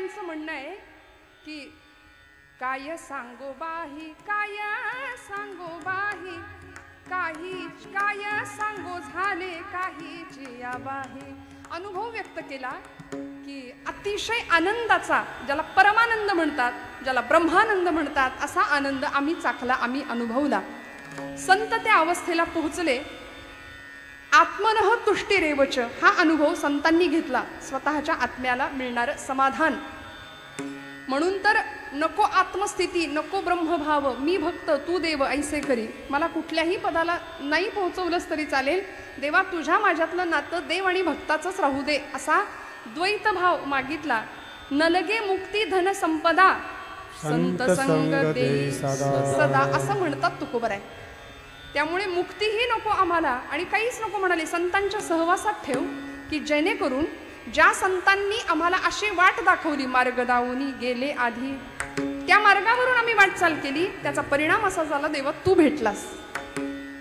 तुकोबारायांचं म्हणणं आहे की काय सांगो बाही, काय सांगो बाही, काही काय सांगो झाले काहीची आबाही. अनुभव व्यक्त केला की अतिशय आनंदाचा, ज्याला परमानंद म्हणतात, ज्याला ब्रह्मानंद म्हणतात, असा आनंद आम्ही चाखला, आम्ही अनुभवला. संत त्या अवस्थेला पोहोचले. आत्मनः तुष्टिरेवच हा अनुभव संतांनी घेतला, स्वतःच्या आत्म्याला मिळणारं समाधान. म्हणून तर नको आत्मस्थिती, नको ब्रह्मभाव, मी भक्त तू देव ऐसे करी. मला कुठल्याही पदाला नाही पोहोचवलंस तरी चालेल, देवा तुझ्या माझ्यातलं नातं देव आणि भक्ताचंच राहू दे, असा द्वैत भाव मागितला. नलगे मुक्ती धन संपदा संत संग दे सदा, असं म्हणतात तुकोबाराय. त्यामुळे मुक्तीही नको आम्हाला आणि काहीच नको म्हणाले, संतांच्या सहवासात ठेव, की जेणेकरून ज्या संतांनी आम्हाला अशी वाट दाखवली, मार्ग दावूनी गेले आधी, त्या मार्गावरून आम्ही वाटचाल केली, त्याचा परिणाम असा झाला, देवा तू भेटलास.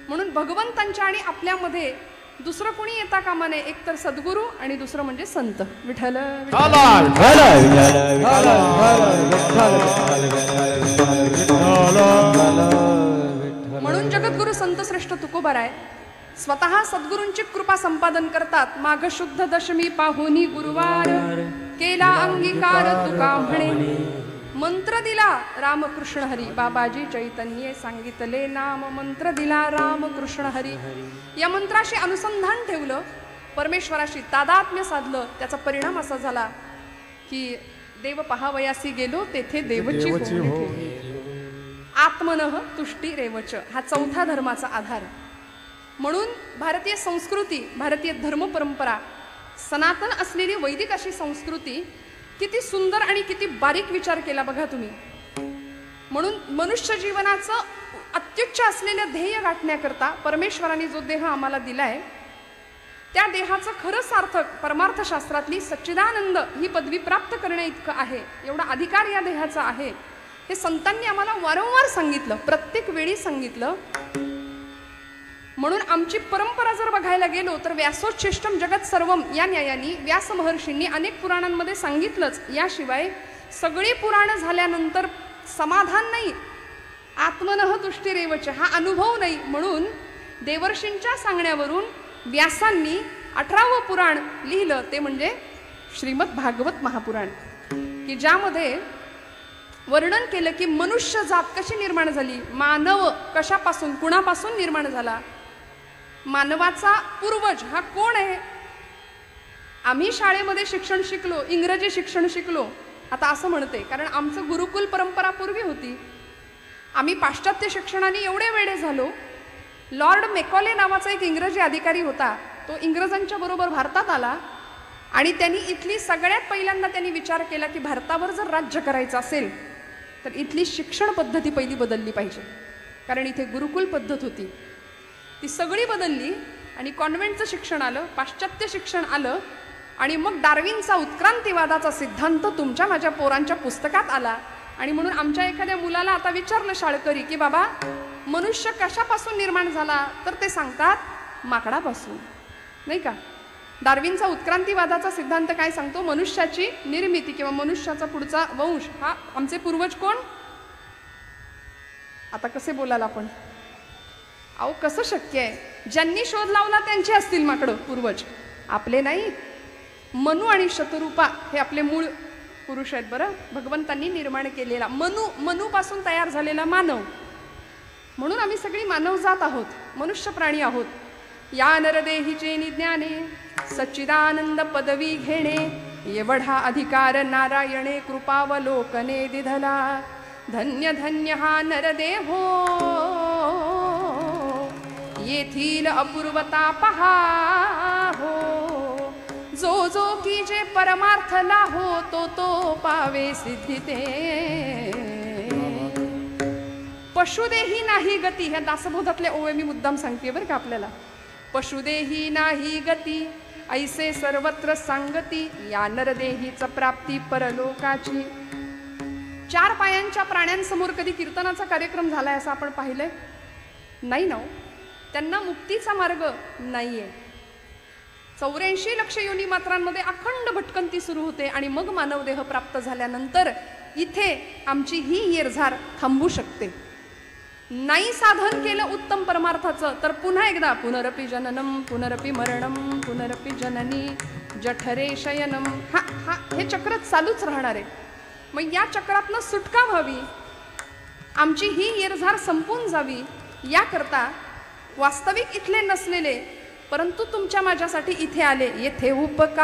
म्हणून भगवंतांच्या आणि आपल्यामध्ये दुसरं कोणी येता कामा नये, एक तर सद्गुरू आणि दुसरं म्हणजे संत. विठ्ठल म्हणून जगद्गुरु संत श्रेष्ठ तुकोबाराय स्वतः सद्गुरूंची कृपा संपादन करतात. माघ शुद्ध दशमी पाहुनी गुरुवार केला अंगीकार तुका म्हणे, मंत्र दिला रामकृष्ण हरी. बाबाजी चैतन्ये सांगितले नाम, मंत्र दिला रामकृष्ण हरी. या मंत्राशी अनुसंधान ठेवलं, परमेश्वराशी तादात्म्य साधलं, त्याचा परिणाम असा झाला की देव पहावयासी गेलो तेथे देवची होणी. आत्मनः तुष्टी रेवच हा चौथा धर्माचा आधार. म्हणून भारतीय संस्कृती, भारतीय धर्म परंपरा, सनातन असलेली वैदिक अशी संस्कृती किती सुंदर आणि किती बारीक विचार केला बघा तुम्ही. म्हणून मनुष्य जीवनाचं अत्युच्च असलेलं ध्येय गाठण्याकरता परमेश्वराने जो देह आम्हाला दिलाय, त्या देहाचं खरं सार्थक परमार्थशास्त्रातली सच्चिदानंद ही पदवी प्राप्त करण्या इतकं आहे, एवढा अधिकार या देहाचा आहे. हे संतांनी आम्हाला वारंवार सांगितलं, प्रत्येक वेळी सांगितलं. म्हणून आमची परंपरा जर बघायला गेलो तर व्यासोच्छिष्टम जगत सर्वम या न्यायाने व्यास महर्षींनी अनेक पुराणांमध्ये सांगितलंच. याशिवाय सगळी पुराणं झाल्यानंतर समाधान नाही, आत्मनः तुष्टिरेवच हा अनुभव नाही. म्हणून देवर्षींच्या सांगण्यावरून व्यासांनी 18वं पुराण लिहिलं, ते म्हणजे श्रीमद भागवत महापुराण, की ज्यामध्ये वर्णन केलं की मनुष्य जात कशी निर्माण झाली, मानव कशापासून कुणापासून निर्माण झाला, मानवाचा पूर्वज हा कोण आहे. आम्ही शाळेमध्ये शिक्षण शिकलो, इंग्रजी शिक्षण शिकलो, आता असं म्हणते कारण आमचं गुरुकुल परंपरा पूर्वी होती. आम्ही पाश्चात्य शिक्षणाने एवढे वेडे झालो. लॉर्ड मेकॉले नावाचा एक इंग्रजी अधिकारी होता, तो इंग्रजांच्या बरोबर भारतात आला आणि त्यांनी इथली सगळ्यात पहिल्यांदा त्यांनी विचार केला की भारतावर जर राज्य करायचं असेल तर इथली शिक्षण पद्धती पहिली बदलली पाहिजे. कारण इथे गुरुकुल पद्धत होती, ती सगळी बदलली आणि कॉन्व्हेंटचं शिक्षण आलं, पाश्चात्य शिक्षण आलं आणि मग डार्विनचा उत्क्रांतीवादाचा सिद्धांत तुमच्या माझ्या पोरांच्या पुस्तकात आला. आणि म्हणून आमच्या एखाद्या मुलाला आता विचारलं शाळकरी की बाबा मनुष्य कशापासून निर्माण झाला, तर ते सांगतात माकडापासून, नाही का. डार्विनचा उत्क्रांतीवादाचा सिद्धांत काय सांगतो, मनुष्याची निर्मिती किंवा मनुष्याचा पुढचा वंश हा आमचे पूर्वज कोण. आता कसे बोलाल आपण, अहो कसं शक्य आहे, ज्यांनी शोध लावला त्यांचे असतील माकडं पूर्वज, आपले नाही. मनु आणि शतरूपा हे आपले मूळ पुरुष आहेत बरं, भगवंतांनी निर्माण केलेला. मनुपासून तयार झालेला मानव, म्हणून आम्ही सगळी मानवजात आहोत, मनुष्य प्राणी आहोत. या नरदेहीचे निज्ञाने सच्चिदानंद पदवी घेणे, एवढा अधिकार नारायणे कृपावलोकने दिधला. धन्य धन्य हा नरदेहो, येथील अपूर्वता पहा हो. जो जो की जे परमार्थला हो, तो तो पावे सिद्धिते. पशुदेही नाही गती, ह्या दासबोधातले ओवे मी मुद्दाम सांगते बरं का आपल्याला. पशुदेही नाही गती, ऐसे सर्वत्र सांगती, या नरदेहीच प्राप्ती परलोकाची. 4 पायांच्या प्राण्यांसमोर कधी कीर्तनाचा कार्यक्रम झालाय असं आपण पाहिलंय नाही ना. त्यांना मुक्तीचा मार्ग नाहीये. 84 लक्ष योनी मात्रांमध्ये अखंड भटकंती सुरू होते आणि मग मानवदेह प्राप्त झाल्यानंतर इथे आमची ही येरझार थांबू शकते. नाही साधन केलं उत्तम परमार्थाचं तर पुन्हा एकदा पुनरपि जननम पुनरपि मरणम पुनरपि जननी जठरे शयनम हा हे चक्र चालूच राहणार आहे. मग या चक्रातनं सुटका व्हावी, आमची ही येरझार संपून जावी, याकरता वास्तविक इथले नसलेले परंतु तुमच्या माझ्यासाठी इथे आले. येथे उपकारासाठी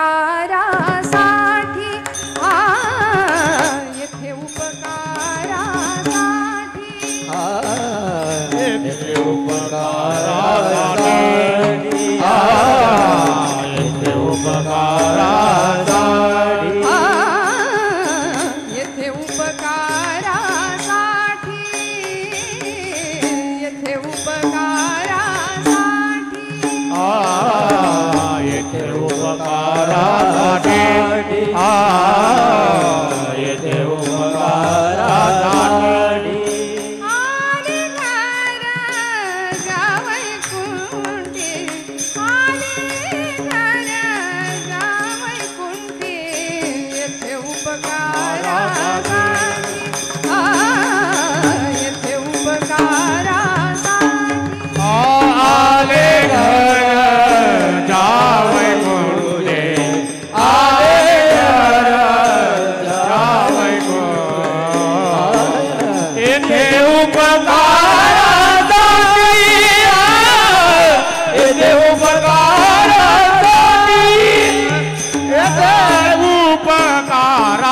येथे उपकारासाठी येथे उपकारासाठी येथे उपकारासाठी येथे उपकारासाठी येथे उपकारासाठी येथे उपकारासाठी येथे उपकारासाठी आले घर जावई कुंटे आले घर जावई कुंटे येथे उपकारासाठी येथे उपकारासाठी आले घर जावई कुंटे आले घर जावई कुंटे येथे उपकारासाठी येथे उपकारासाठी येथे उपकारासाठी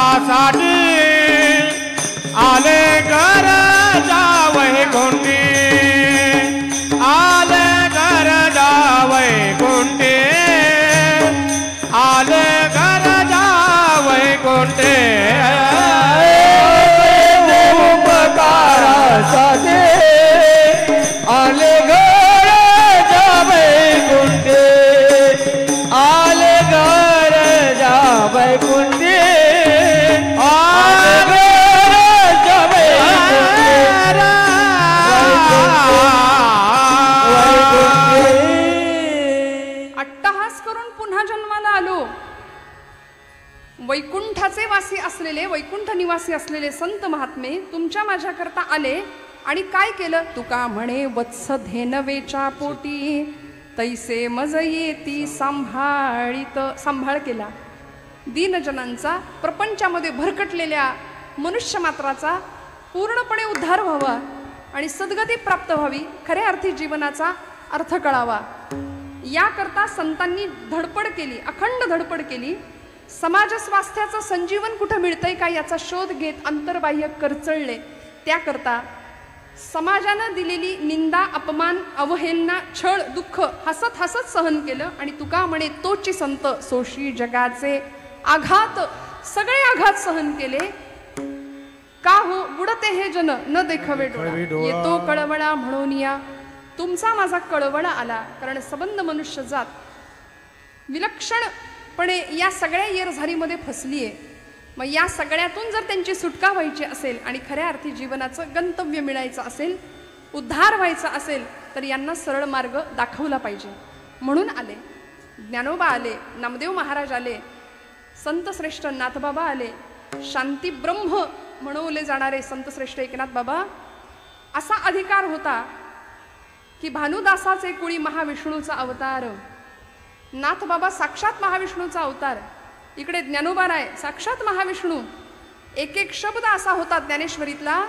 आले घर जावई कुंटे आले घर जावई कुंटे आले घर जावई कुंटे उपकारासाठी आले घर जावई कुंटे आले घर जावई कुंटे आले जावई अट्टहास करून पुन्हा जन्माला आलो. वैकुंठाचे वासी असलेले वैकुंठ निवासी असलेले संत महात्मे तुमच्या माझ्याकरता आले आणि काय केलं. तुका म्हणे वत्स धेनवेच्या पोटी तैसे मज येती सांभाळ केला. दीनजनांचा प्रपंचामध्ये भरकटलेल्या मनुष्य मात्राचा पूर्णपणे उद्धार व्हावा आणि सद्गती प्राप्त व्हावी, खऱ्या अर्थी जीवनाचा अर्थ कळावा, याकरता संतांनी धडपड केली, अखंड धडपड केली. समाज स्वास्थ्याचं संजीवन कुठं मिळतंय का याचा शोध घेत अंतर्बाह्य करचळले. त्याकरता समाजानं दिलेली निंदा, अपमान, अवहेलना, छळ, दुःख हसत हसत सहन केलं. आणि तुका म्हणे तोची संत सोशी जगाचे आघात, सगळे आघात सहन केले. का हो बुडते हे जन न देखावे डोळा, येतो कळवळा म्हणून या. तुमचा माझा कळवळा आला, कारण सबंध मनुष्य जात विलक्षणपणे या सगळ्या येरझारीमध्ये फसली आहे. मग या सगळ्यातून जर त्यांची सुटका व्हायची असेल आणि खऱ्या अर्थी जीवनाचं गंतव्य मिळायचं असेल, उद्धार व्हायचा असेल, तर यांना सरळ मार्ग दाखवला पाहिजे. म्हणून आले. ज्ञानोबा आले, नामदेव महाराज आले, संतश्रेष्ठ नाथबाबा आले, शांती ब्रह्म म्हणवले जाणारे संतश्रेष्ठ एकनाथ बाबा. असा अधिकार होता की भानुदासाचे कुळी महाविष्णूचा अवतार, नाथबाबा साक्षात महाविष्णूचा अवतार, इकडे ज्ञानोबा राय साक्षात महाविष्णू. एक एक शब्द असा होता ज्ञानेश्वरीतला,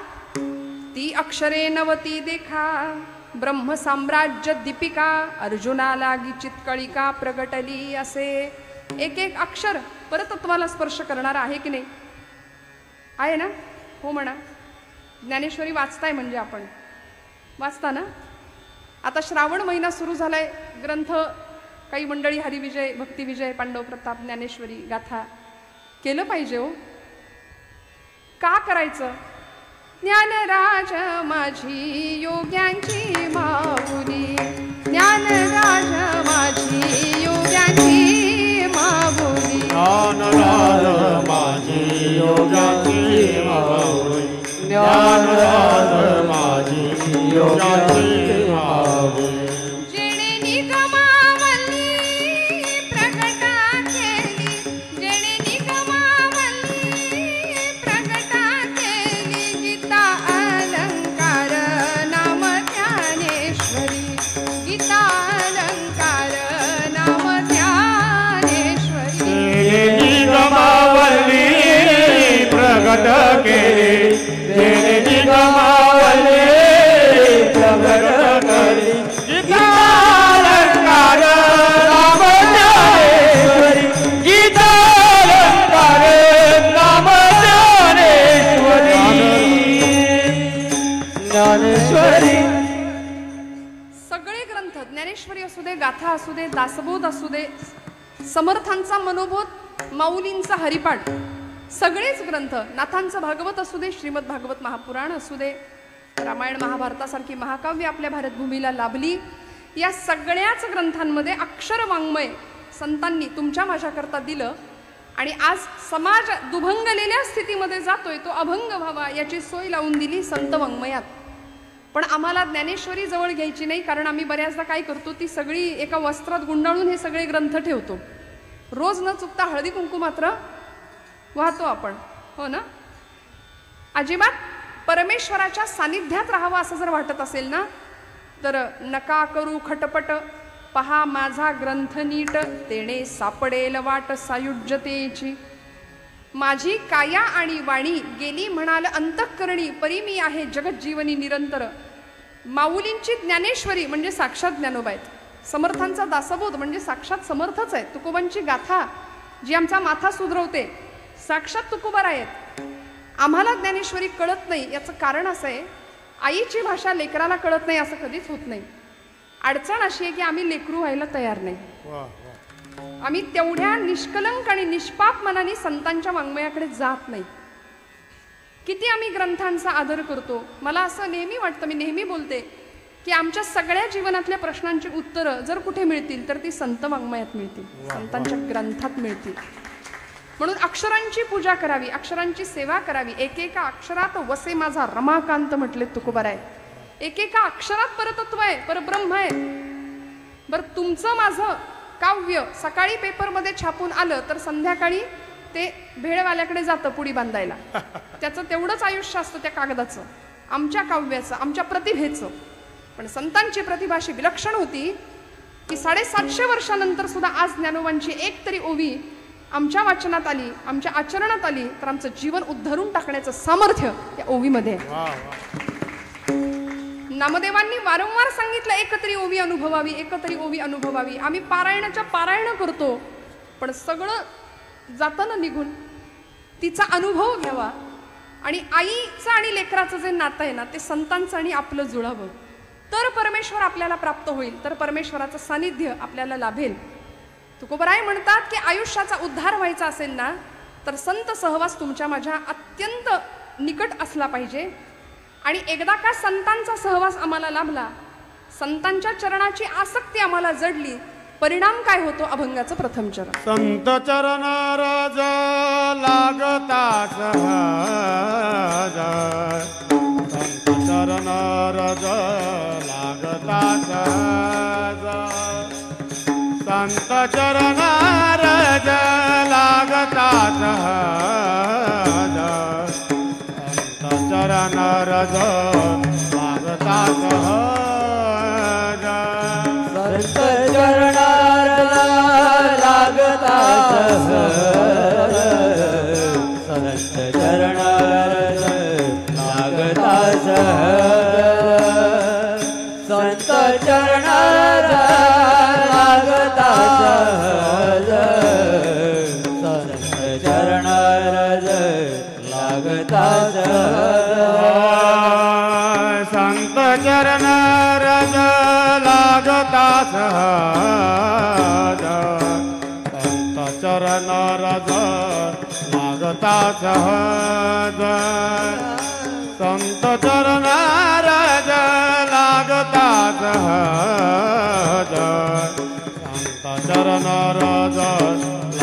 ती अक्षरे नवती देखा ब्रह्म साम्राज्य दीपिका अर्जुना लागी चितकळिका प्रगटली. असे एक एक अक्षर परतत्वाला स्पर्श करणारा आहे की नाही? आहे ना? हो म्हणा. ज्ञानेश्वरी वाचताय म्हणजे आपण वाचता ना. आता श्रावण महिना सुरू झालाय. ग्रंथ काही मंडळी हरिविजय, भक्तिविजय, पांडव प्रताप, ज्ञानेश्वरी गाथा केलं पाहिजे हो. का करायचं? ज्ञानराज माझी योग्यांची माऊली, ज्ञानराज माझी योग्यांची माऊली, ज्ञानराज माझी योग्यांची माऊली, ज्ञानराज माझी योग्यांची माऊली. जेणे निगमावली प्रगट केले तेने निगमावले प्रगट केले गीतालंकार नाम ज्ञानेश्वरी गीतालंकार नाम ज्ञानेश्वरी ज्ञानेश्वरी. सगळे ग्रंथ ज्ञानेश्वरी असू दे, गाथा असू दे, दासबोध असू दे, समर्थांचा मनोबोध, माऊलींचा हरिपाठ, सगळेच ग्रंथ, नाथांचं भागवत असू दे, श्रीमद भागवत महापुराण असू दे, रामायण महाभारतासारखी महाकाव्य आपल्या भारतभूमीला लाभली, या सगळ्याच ग्रंथांमध्ये अक्षर वाङ्मय संतांनी तुमच्या माझ्याकरता दिलं. आणि आज समाज दुभंगलेल्या स्थितीमध्ये जातोय, तो अभंग व्हावा याची सोय लावून दिली संत वाङ्मयात. पण आम्हाला ज्ञानेश्वरी जवळ घ्यायची नाही, कारण आम्ही बऱ्याचदा काय करतो, ती सगळी एका वस्त्रात गुंडाळून हे सगळे ग्रंथ ठेवतो. रोज न चुकता हळदी कुंकू मात्र वाहतो आपण, हो ना. अजिबात परमेश्वराच्या सानिध्यात राहावं असं जर वाटत असेल ना, तर नका करू खटपट, पहा माझा ग्रंथ नीट, तेणे सापडेल वाट सायुज्यतेची. माझी काया आणि वाणी गेली म्हणाल अंतःकरणी, परी मी आहे जगज्जीवनी निरंतर. माऊलींची ज्ञानेश्वरी म्हणजे साक्षात ज्ञानोबा आहेत, समर्थांचा दासबोध म्हणजे साक्षात समर्थच आहे, तुकोबांची गाथा जी आमचा माथा सुधरवते साक्षात तुकोबा आहेत. आम्हाला ज्ञानेश्वरी कळत नाही याचं कारण असं आहे, आईची भाषा लेकराला कळत नाही असं कधीच होत नाही. अडचण अशी आहे की आम्ही लेकरू व्हायला तयार नाही. आम्ही तेवढ्या निष्कलंक आणि निष्पाप मनाने संतांच्या वाङ्मयाकडे जात नाही. किती आम्ही ग्रंथांचा आदर करतो. मला असं नेहमी वाटतं, मी नेहमी बोलते की आमच्या सगळ्या जीवनातल्या प्रश्नांची उत्तरं जर कुठे मिळतील तर ती संत वाङ्मयात मिळतील, संतांच्या ग्रंथात मिळतील. म्हणून अक्षरांची पूजा करावी, अक्षरांची सेवा करावी. एकेका अक्षरात वसे माझा रमाकांत म्हटले तुकोबाराय. एकेका अक्षरात परतत्व आहे, परब्रह्म आहे. बरं, तुमचं माझं काव्य सकाळी पेपरमध्ये छापून आलं तर संध्याकाळी ते भेळवाल्याकडे जातं पुडी बांधायला. त्याचं तेवढंच आयुष्य असतं त्या कागदाचं, आमच्या काव्याचं, आमच्या प्रतिभेचं. पण संतांची प्रतिभा अशी विलक्षण होती की 750 वर्षानंतर सुद्धा आज ज्ञानोबांची एक तरी ओवी आमच्या वाचनात आली, आमच्या आचरणात आली तर आमचं जीवन उद्धरून टाकण्याचं सामर्थ्य त्या ओवीमध्ये आहे. नामदेवांनी वारंवार सांगितलं एकतरी ओवी अनुभवावी, एकतरी ओवी अनुभवावी. आम्ही पारायणाच्या पारायण करतो, पण सगळं जातं ना निघून. तिचा अनुभव घ्यावा. आणि आईचं आणि लेकराचं जे नातं आहे ना, ते संतांचं आणि आपलं जुळावं, तर परमेश्वर आपल्याला प्राप्त होईल, तर परमेश्वराचं सानिध्य आपल्याला लाभेल. तुकोबराय म्हणतात की आयुष्याचा उद्धार व्हायचा असेल ना, तर संत सहवास तुमच्या माझ्या अत्यंत निकट असला पाहिजे. आणि एकदा का संतांचा सहवास आम्हाला लाभला, संतांच्या चरणाची आसक्ती आम्हाला जडली, परिणाम काय होतो अभंगाचं प्रथम चरण. संत चरण रज लागता सहज, संत चरण रज लागता सहज, संत चरण रज लागता सहज, संत चरण रज लागता सहज, संत चरण लागता सहज, संत चरण लागता सहज, संत चरण लागता सहज, संत चरण लागता सहज, संत चरण रज लागता सहज, संत चरण रज लागता सहज, संत चरण रज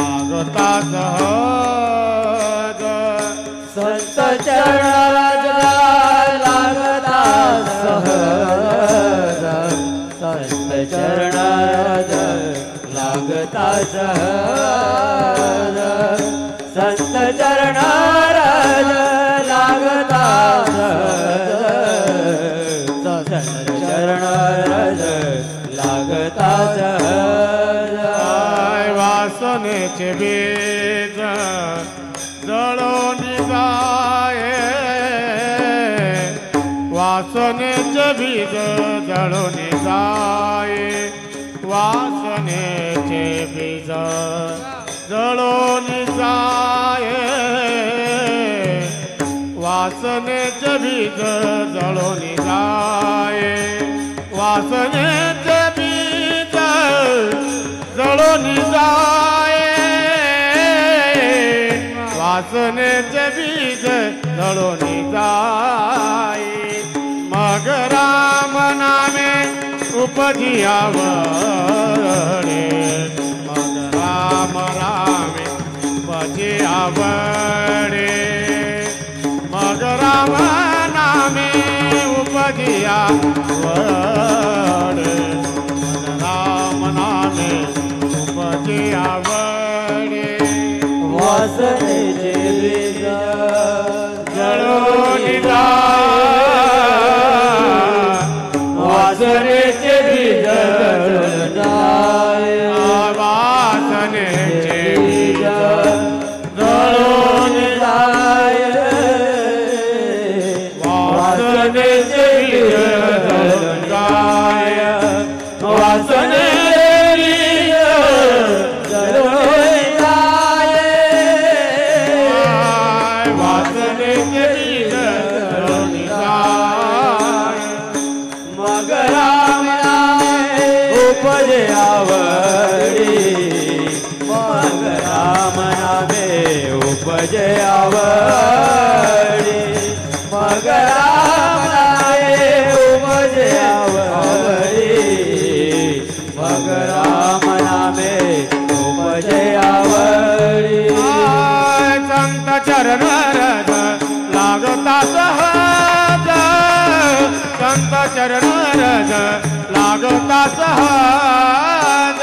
लागता सहज, संत चरण रज लागता सहज, संत चरण लागता सहज, संत चरण लागता सहज, संत चरण लागता सहज, संत चरण लागता सहज. वासनेचे बीज जळून जा बीज जळून जाये वासनेचे बीज जळून जाये वासनेचे बीज जळून जाये वासनेचे बीज जळून जाये वासनेचे बीज जळून जाये मग राम नामे उपजी आवडे मग राम रामे उपजी आवडे मग राम नामे उपजी आवडे मग राम नामे उपजी आवडे वासनेचे बीज जळून वासनेचे बीज जळून जाये वासनेचे बीज जळून जाये वासनेचे बीज जळून जाये वासनेचे बीज जळून जाये वासनेचे बीज जळून जाये मग राम नामे उपजे आवडी मग राम नामे उपजे आवडी मग राम नामे उपजे आवडी मग राम नामे उपजे आवडी संत चरण रज लागता सहज संत चरण रज लागता सहज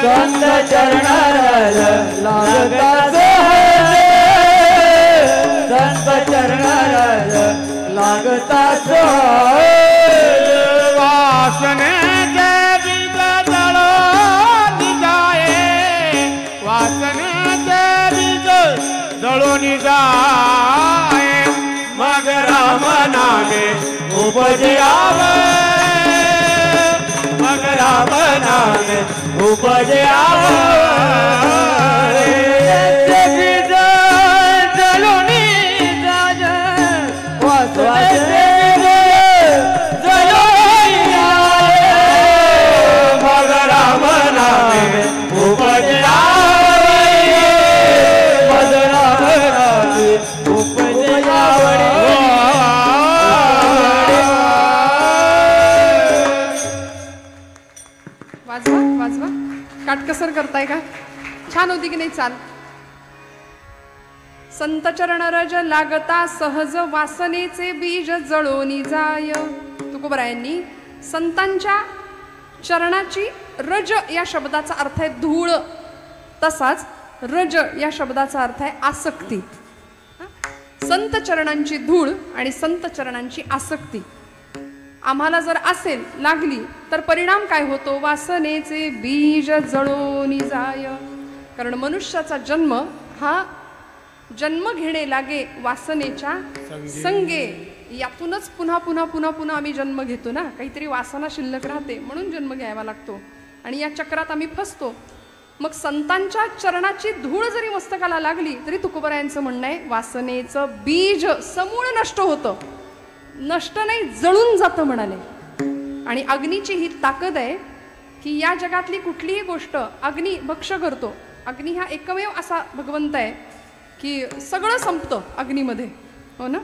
संत चरण रज लागता सहज संत चरण रज लागता सहज वासनेचे बीज जळून जाये वासनेचे बीज जळून जाये मग राम नामे उपजे मग राम नामे उपजे बीज जळून जाये वासनेचे जळून जाये मग राम नामे उपजे मग राम नामे उपजे आवडे वाजवा वाजवा काटकसर करताय का छान होती की नाही चाल संत चरण रज लागता सहज वासनेचे बीज जळोनी जाय तुकोबरायांनी संतांच्या चरणाची रज या शब्दाचा अर्थ आहे धूळ तसाच रज या शब्दाचा अर्थ आहे आसक्ती संत चरणांची धूळ आणि संत चरणांची आसक्ती आम्हाला जर असेल लागली तर परिणाम काय होतो वासनेचे बीज जळोनी जाय कारण मनुष्याचा जन्म हा जन्म घेणे लागे वासनेच्या संगे यातूनच पुन्हा पुन्हा पुन्हा पुन्हा आम्ही जन्म घेतो ना काहीतरी वासना शिल्लक राहते म्हणून जन्म घ्यावा लागतो आणि या चक्रात आम्ही फसतो मग संतांच्या चरणाची धूळ जरी मस्तकाला लागली तरी तुकोबरायांचं म्हणणं आहे वासनेचं बीज समूळ नष्ट होतं नष्ट नाही जळून जातं म्हणाले आणि अग्नीची ही ताकद आहे की या जगातली कुठलीही गोष्ट अग्नी भक्ष करतो अग्नी हा एकमेव असा भगवंत आहे की सगळं संपतं अग्नीमध्ये हो ना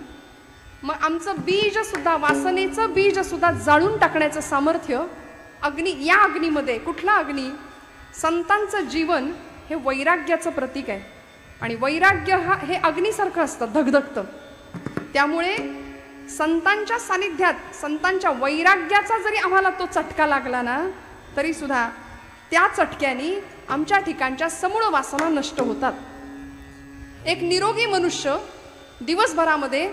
मग आमचं बीज सुद्धा वासनेचं बीज सुद्धा जाळून टाकण्याचं सामर्थ्य अग्नी या अग्नीमध्ये कुठला अग्नी संतांचं जीवन हे वैराग्याचं प्रतीक आहे आणि वैराग्य हे अग्नीसारखं असतं धगधगतं त्यामुळे संतांच्या सानिध्यात संतांच्या वैराग्याचा जरी आम्हाला तो चटका लागला ना तरी सुद्धा त्या चटक्याने आमच्या ठिकाणच्या समूळ वासना नष्ट होतात एक निरोगी मनुष्य दिवसभरामध्ये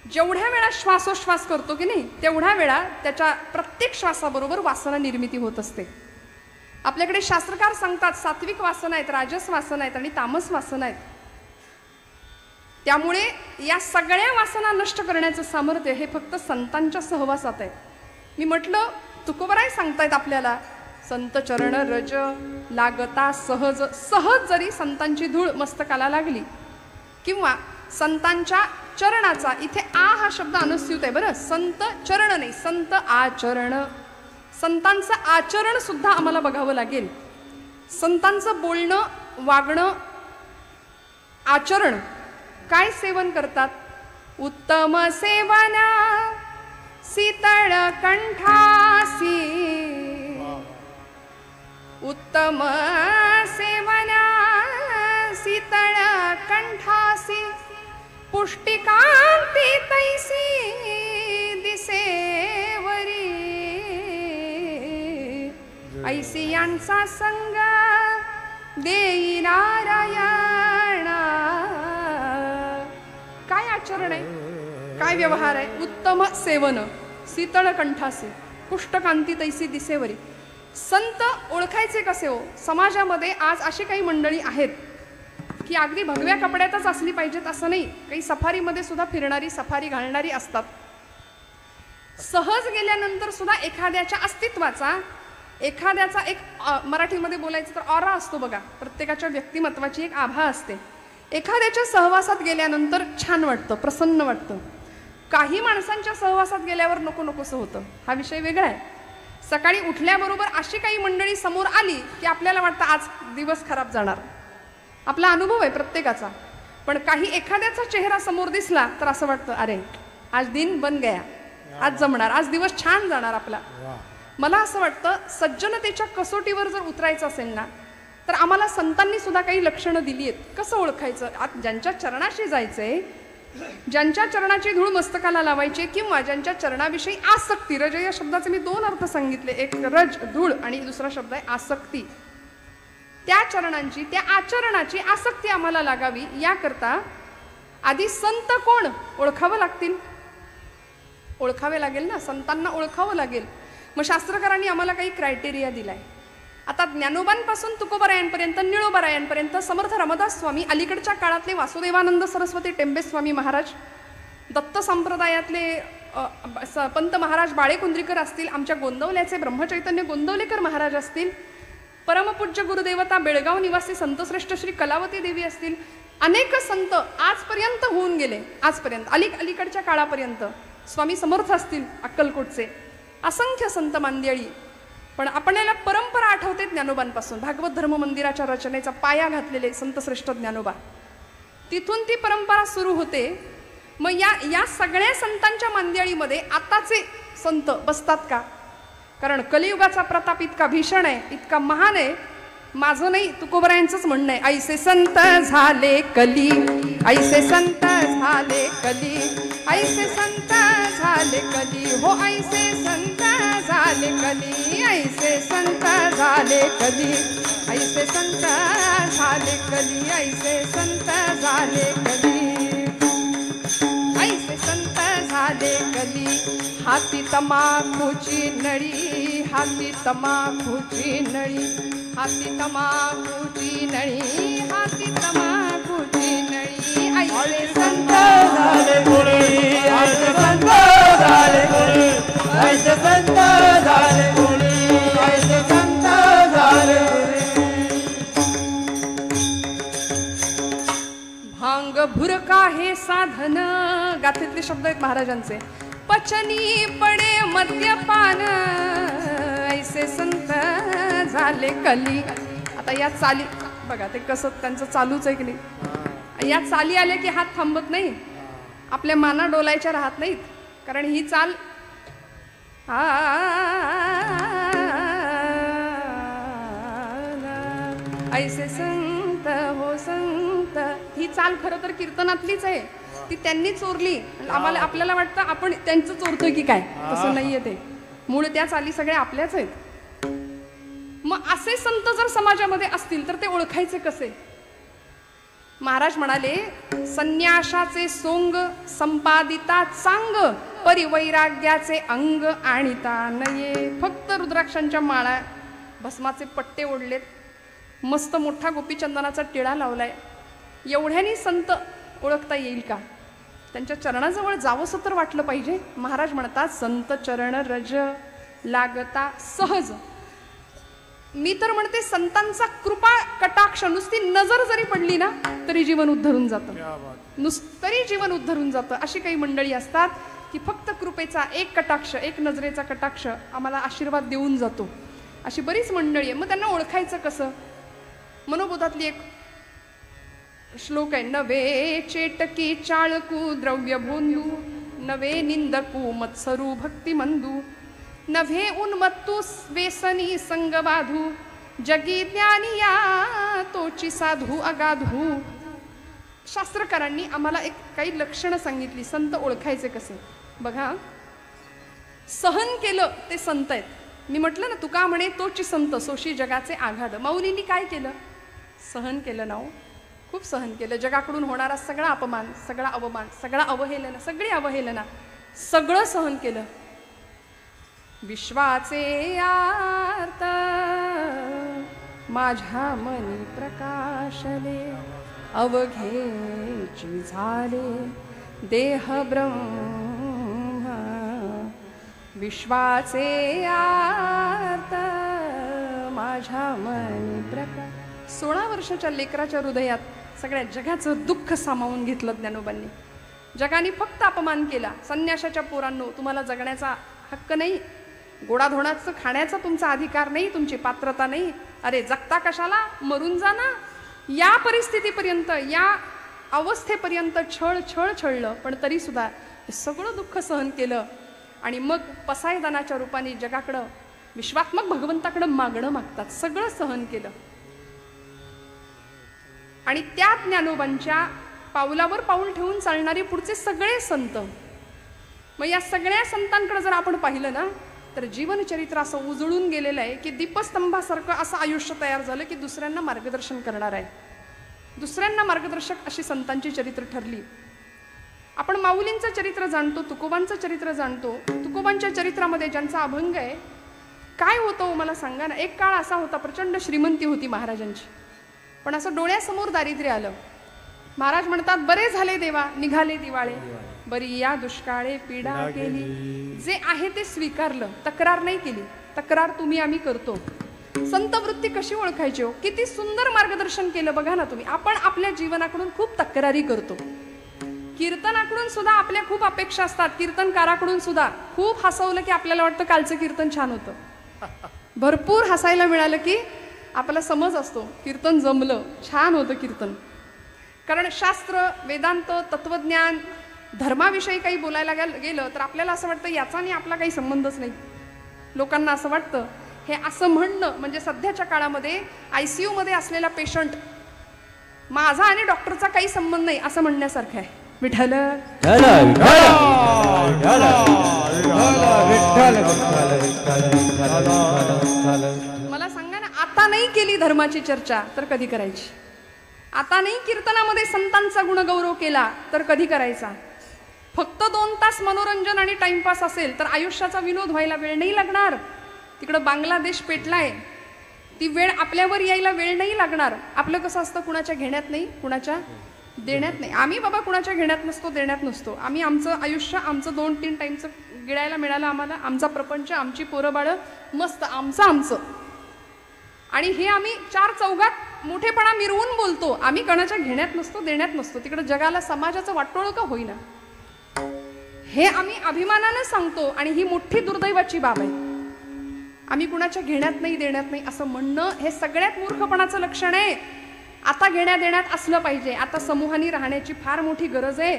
जेवढ्या वेळा श्वासोश्वास करतो की नाही तेवढ्या वेळा त्याच्या प्रत्येक श्वासाबरोबर वासना निर्मिती होत असते आपल्याकडे शास्त्रकार सांगतात सात्विक वासना आहेत राजस वासना आहेत आणि तामस वासना आहेत त्यामुळे या सगळ्या वासना नष्ट करण्याचं सामर्थ्य हे फक्त संतांच्या सहवासात आहे मी म्हटलं तुकोबराय सांगतायत आपल्याला, संत चरण रज लागता सहज, सहज जरी संतांची धूळ मस्तकाला लागली किंवा संतांच्या चरणाचा, इथे आ हा शब्द अनुस्यूत आहे बरं, संत चरण नाही, संत आचरण, संतांचं आचरण सुद्धा आम्हाला बघावं लागेल. संतांचं बोलणं, वागणं, आचरण, काय सेवन करतात. उत्तम सेवना शीतळ कंठासी, उत्तम सेवना शीतळ कंठासी, पुष्टिकांती तैसी दिसेवरी, ऐसी यांचा संग देई नारायणा. काय आचरण आहे, काय व्यवहार आहे. उत्तम सेवन, शीतळ कंठासी, पुष्टकांती तैसी दिसेवरी. संत ओळखायचे कसे हो. समाजामध्ये आज अशी काही मंडळी आहेत की अगदी भगव्या कपड्यातच असली पाहिजेत असं नाही, काही सफारीमध्ये सुद्धा फिरणारी, सफारी घालणारी असतात. सहज गेल्यानंतर सुद्धा एखाद्याच्या अस्तित्वाचा, एखाद्याचा एक मराठीमध्ये बोलायचं तर ऑरा असतो बघा, प्रत्येकाच्या व्यक्तिमत्वाची एक आभा असते. एखाद्याच्या सहवासात गेल्यानंतर छान वाटतं, प्रसन्न वाटतं. काही माणसांच्या सहवासात गेल्यावर नको नकोसं होतं, हा विषय वेगळा आहे. सकाळी उठल्याबरोबर अशी काही मंडळी समोर आली की आपल्याला वाटतं आज दिवस खराब जाणार, आपला अनुभव आहे प्रत्येकाचा. पण काही एखाद्याचा चेहरा समोर दिसला तर असं वाटतं अरे आज दिन बन गया, आज जमणार, आज दिवस छान जाणार आपला. मला असं वाटतं सज्जनतेच्या कसोटीवर जर उतरायचं असेल ना तर आम्हाला संतांनी सुद्धा काही लक्षणं दिली आहेत. कसं ओळखायचं. आज ज्यांच्या चरणाशी जायचंय, ज्यांच्या चरणाची धूळ मस्तकाला लावायची किंवा ज्यांच्या चरणाविषयी आसक्ती, रज या शब्दाचे मी दोन अर्थ सांगितले, एक रज धूळ आणि दुसरा शब्द आहे आसक्ती. त्या चरणांची, त्या आचरणाची आसक्ती आम्हाला लागावी याकरता आधी संत कोण ओळखावं लागतील, ओळखावे लागेल ना, संतांना ओळखावं लागेल. मग शास्त्रकारांनी आम्हाला काही क्रायटेरिया दिलाय. आता ज्ञानोबांपासून तुकोबरायांपर्यंत, निळोबरायांपर्यंत, समर्थ रामदास स्वामी, अलीकडच्या काळातले वासुदेवानंद सरस्वती टेंबे स्वामी महाराज, दत्त संप्रदायातले पंत महाराज बाळेकुंद्रीकर असतील, आमच्या गोंदवल्याचे ब्रह्मचैतन्य गोंदवलेकर महाराज असतील, परमपूज्य गुरुदेवता बेळगाव निवासी संतश्रेष्ठ श्री कलावती देवी असतील, अनेक संत आजपर्यंत होऊन गेले. आजपर्यंत अलीकडच्या काळापर्यंत स्वामी समर्थ असतील अक्कलकोटचे, असंख्य संत मांदियाळी. पण आपल्याला परंपरा आठवते ज्ञानोबांपासून. भागवत धर्म मंदिराच्या रचनेचा पाया घातलेले संतश्रेष्ठ ज्ञानोबा, तिथून ती परंपरा सुरू होते. मग या सगळ्या संतांच्या मांदियाळीमध्ये आताचे संत बसतात का. कारण कलियुगाचा प्रताप इतका भीषण आहे, इतका महान आहे. माझं नाही, तुकोबरायांचंच म्हणणं आहे. ऐसे संत झाले कली, ऐसे संत झाले कली, ऐसे संत झाले कली, हो ऐसे संत झाले कली, ऐसे संत झाले कली, ऐसे संत झाले कली, ऐसे संत झाले कली, ऐसे संत झाले कली. हाती तमाखूची नळी, हाती तमाखूची नळी, हाती तमाखूची नळी, हाती तमाखूची नळी, ऐसे संत झाले कोणी, ऐसे संत झाले कोणी, ऐसे संत झाले कोणी, ऐसे संत झाले कोणी. भांग भुरका हे साधन, गाथेतले शब्द आहेत महाराजांचे. पचनी पडे मद्यपान, ऐसे संत झाले कली. आता या चाली बघा, ते कसं त्यांचं चालूच आहे की नाही. या चाली आल्या की हात थांबत नाही, आपल्या माना डोलायच्या राहत नाहीत. कारण ही चाल ऐसे संत हो संत, ही चाल खरं तर कीर्तनातलीच आहे. ती त्यांनी चोरली. आपल्याला वाटतं आपण त्यांचं चोरतोय की काय, तसं नाहीये. ते मूळ त्या चाली सगळ्या आपल्याच आहेत. मग असे संत जर समाजामध्ये असतील तर ते ओळखायचे कसे. महाराज म्हणाले, संन्यासाचे सोंग संपादिता चांग, परिवैराग्याचे अंग आणिता नये. फक्त रुद्राक्षांच्या माळा, भस्माचे पट्टे ओढलेत, मस्त मोठा गोपीचंदनाचा टिळा लावलाय, एवढ्यानी संत ओळखता येईल का. त्यांच्या चरणाजवळ जावंसं तर वाटलं पाहिजे. महाराज म्हणतात, संत चरण रज लागता सहज. मी तर म्हणते संतांचा कृपा कटाक्ष नुसती नजर जरी पडली ना तरी जीवन उद्धरून जातं, तरी जीवन उद्धरून जातं. अशी काही मंडळी असतात की फक्त कृपेचा एक कटाक्ष, एक नजरेचा कटाक्ष आम्हाला आशीर्वाद देऊन जातो. अशी बरीच मंडळी आहे. मग त्यांना ओळखायचं कसं? मनोबोधातली एक श्लोक आहे, नवे चेटकी चाळकू द्रव्य भोंदू, नवे निंदकू मत्सरू भक्ती मंदू, नभे उन्मत्तू व्यसनी संगबाधू, जगी ज्ञानी या तोची साधू अगाधू. शास्त्रकारांनी आम्हाला एक काही लक्षणं सांगितली संत ओळखायचे कसे. बघा, सहन केलं ते संत आहेत. मी म्हटलं ना, तुका म्हणे तोची संत सोशी जगाचे आघाद. माऊलींनी काय केलं? सहन केलं ना हो, खूप सहन केलं. जगाकडून होणारा सगळा अपमान, सगळा अवमान, सगळा अवहेलना, सगळी अवहेलना, सगळं सहन केलं. विश्वाचे आर्त माझ्या मनी प्रकाशले, अवघेची झाले देह ब्रह्म. विश्वाचे आर्त माझ्या मनी प्रकाश. 16 वर्षाच्या लेकराच्या हृदयात सगळ्या जगाचं दुःख सामावून घेतलं ज्ञानोबांनी. जगाने फक्त अपमान केला. संन्याशाच्या पोरांनो, तुम्हाला जगण्याचा हक्क नाही, गोडाधोडाचं खाण्याचा तुमचा अधिकार नाही, तुमची पात्रता नाही. अरे जगता कशाला, मरून जा ना. या परिस्थितीपर्यंत, या अवस्थेपर्यंत छळलं, पण तरी सुद्धा हे सगळं दुःख सहन केलं. आणि मग पसायदानाच्या रूपाने जगाकडं, विश्वात्मक भगवंताकडं मागणं मागतात. सगळं सहन केलं. आणि त्या ज्ञानोबांच्या पावलावर पाऊल ठेवून चालणारे पुढचे सगळे संत. मग या सगळ्या संतांकडे जर आपण पाहिलं ना, तर जीवनचरित्र असं उजळून गेलेलं आहे की दीपस्तंभासारखं असं आयुष्य तयार झालं की दुसऱ्यांना मार्गदर्शन करणार आहे. दुसऱ्यांना मार्गदर्शक अशी संतांची चरित्र ठरली. आपण माऊलींचं चरित्र जाणतो, तुकोबांचं चरित्र जाणतो. तुकोबांच्या चरित्रामध्ये ज्यांचा अभंग आहे, काय होतं मला सांगा ना. एक काळ असा होता, प्रचंड श्रीमंती होती महाराजांची, पण असं डोळ्यासमोर दारिद्र्य आलं. महाराज म्हणतात, बरे झाले देवा निघाले दिवाळे, बरी या दुष्काळे पीडा केली. जे आहे ते स्वीकारलं, तक्रार नाही केली. तक्रार तुम्ही आम्ही करतो. संत वृत्ती कशी ओळखायची हो? किती सुंदर मार्गदर्शन केलं बघा ना तुम्ही. आपण आपल्या जीवनाकडून खूप तक्रारी करतो. कीर्तनाकडून सुद्धा आपल्या खूप अपेक्षा असतात. कीर्तनकाराकडून सुद्धा खूप हसवलं की आपल्याला वाटतं कालचं कीर्तन छान होतं. भरपूर हसायला मिळालं की आपला समज असतो कीर्तन जमलं, छान होतं कीर्तन. कारण शास्त्र, वेदांत, तत्वज्ञान, धर्माविषयी काही बोलायला गेलं तर आपल्याला असं वाटतं याचा आणि आपला काही संबंधच नाही. लोकांना असं वाटतं हे असं म्हणणं म्हणजे सध्याच्या काळामध्ये ICU मध्ये असलेला पेशंट, माझा आणि डॉक्टरचा काही संबंध नाही असं म्हणण्यासारखं आहे. विठ्ठल मला सांगा ना, आता नाही केली धर्माची चर्चा तर कधी करायची? आता नाही कीर्तनामध्ये संतांचा गुणगौरव केला तर कधी करायचा? फक्त 2 तास मनोरंजन आणि टाइमपास असेल तर आयुष्याचा विनोद व्हायला वेळ नाही लागणार. तिकडं बांगलादेश पेटलाय, ती वेळ आपल्यावर यायला वेळ नाही लागणार. आपलं कसं असतं, कुणाच्या घेण्यात नाही, कुणाच्या देण्यात नाही. आम्ही बाबा कुणाच्या घेण्यात नसतो, देण्यात नसतो. आम्ही आमचं आयुष्य, आमचं 2-3 टाइमचं गिळायला मिळालं आम्हाला, आमचा प्रपंच, आमची पोरं बाळं मस्त आमचं. आणि हे आम्ही 4 चौघात मोठेपणा मिरवून बोलतो. आम्ही कोणाच्या घेण्यात नसतो, देण्यात नसतो. तिकडे जगाला समाजाचं वाटोळं का होईना हे आम्ही अभिमानानं सांगतो. आणि ही मोठी दुर्दैवाची बाब आहे. आम्ही कुणाच्या घेण्यात नाही, देण्यात नाही असं म्हणणं हे सगळ्यात मूर्खपणाचं लक्षण आहे. आता घेण्यात देण्यात असलं पाहिजे. आता समूहाने राहण्याची फार मोठी गरज आहे,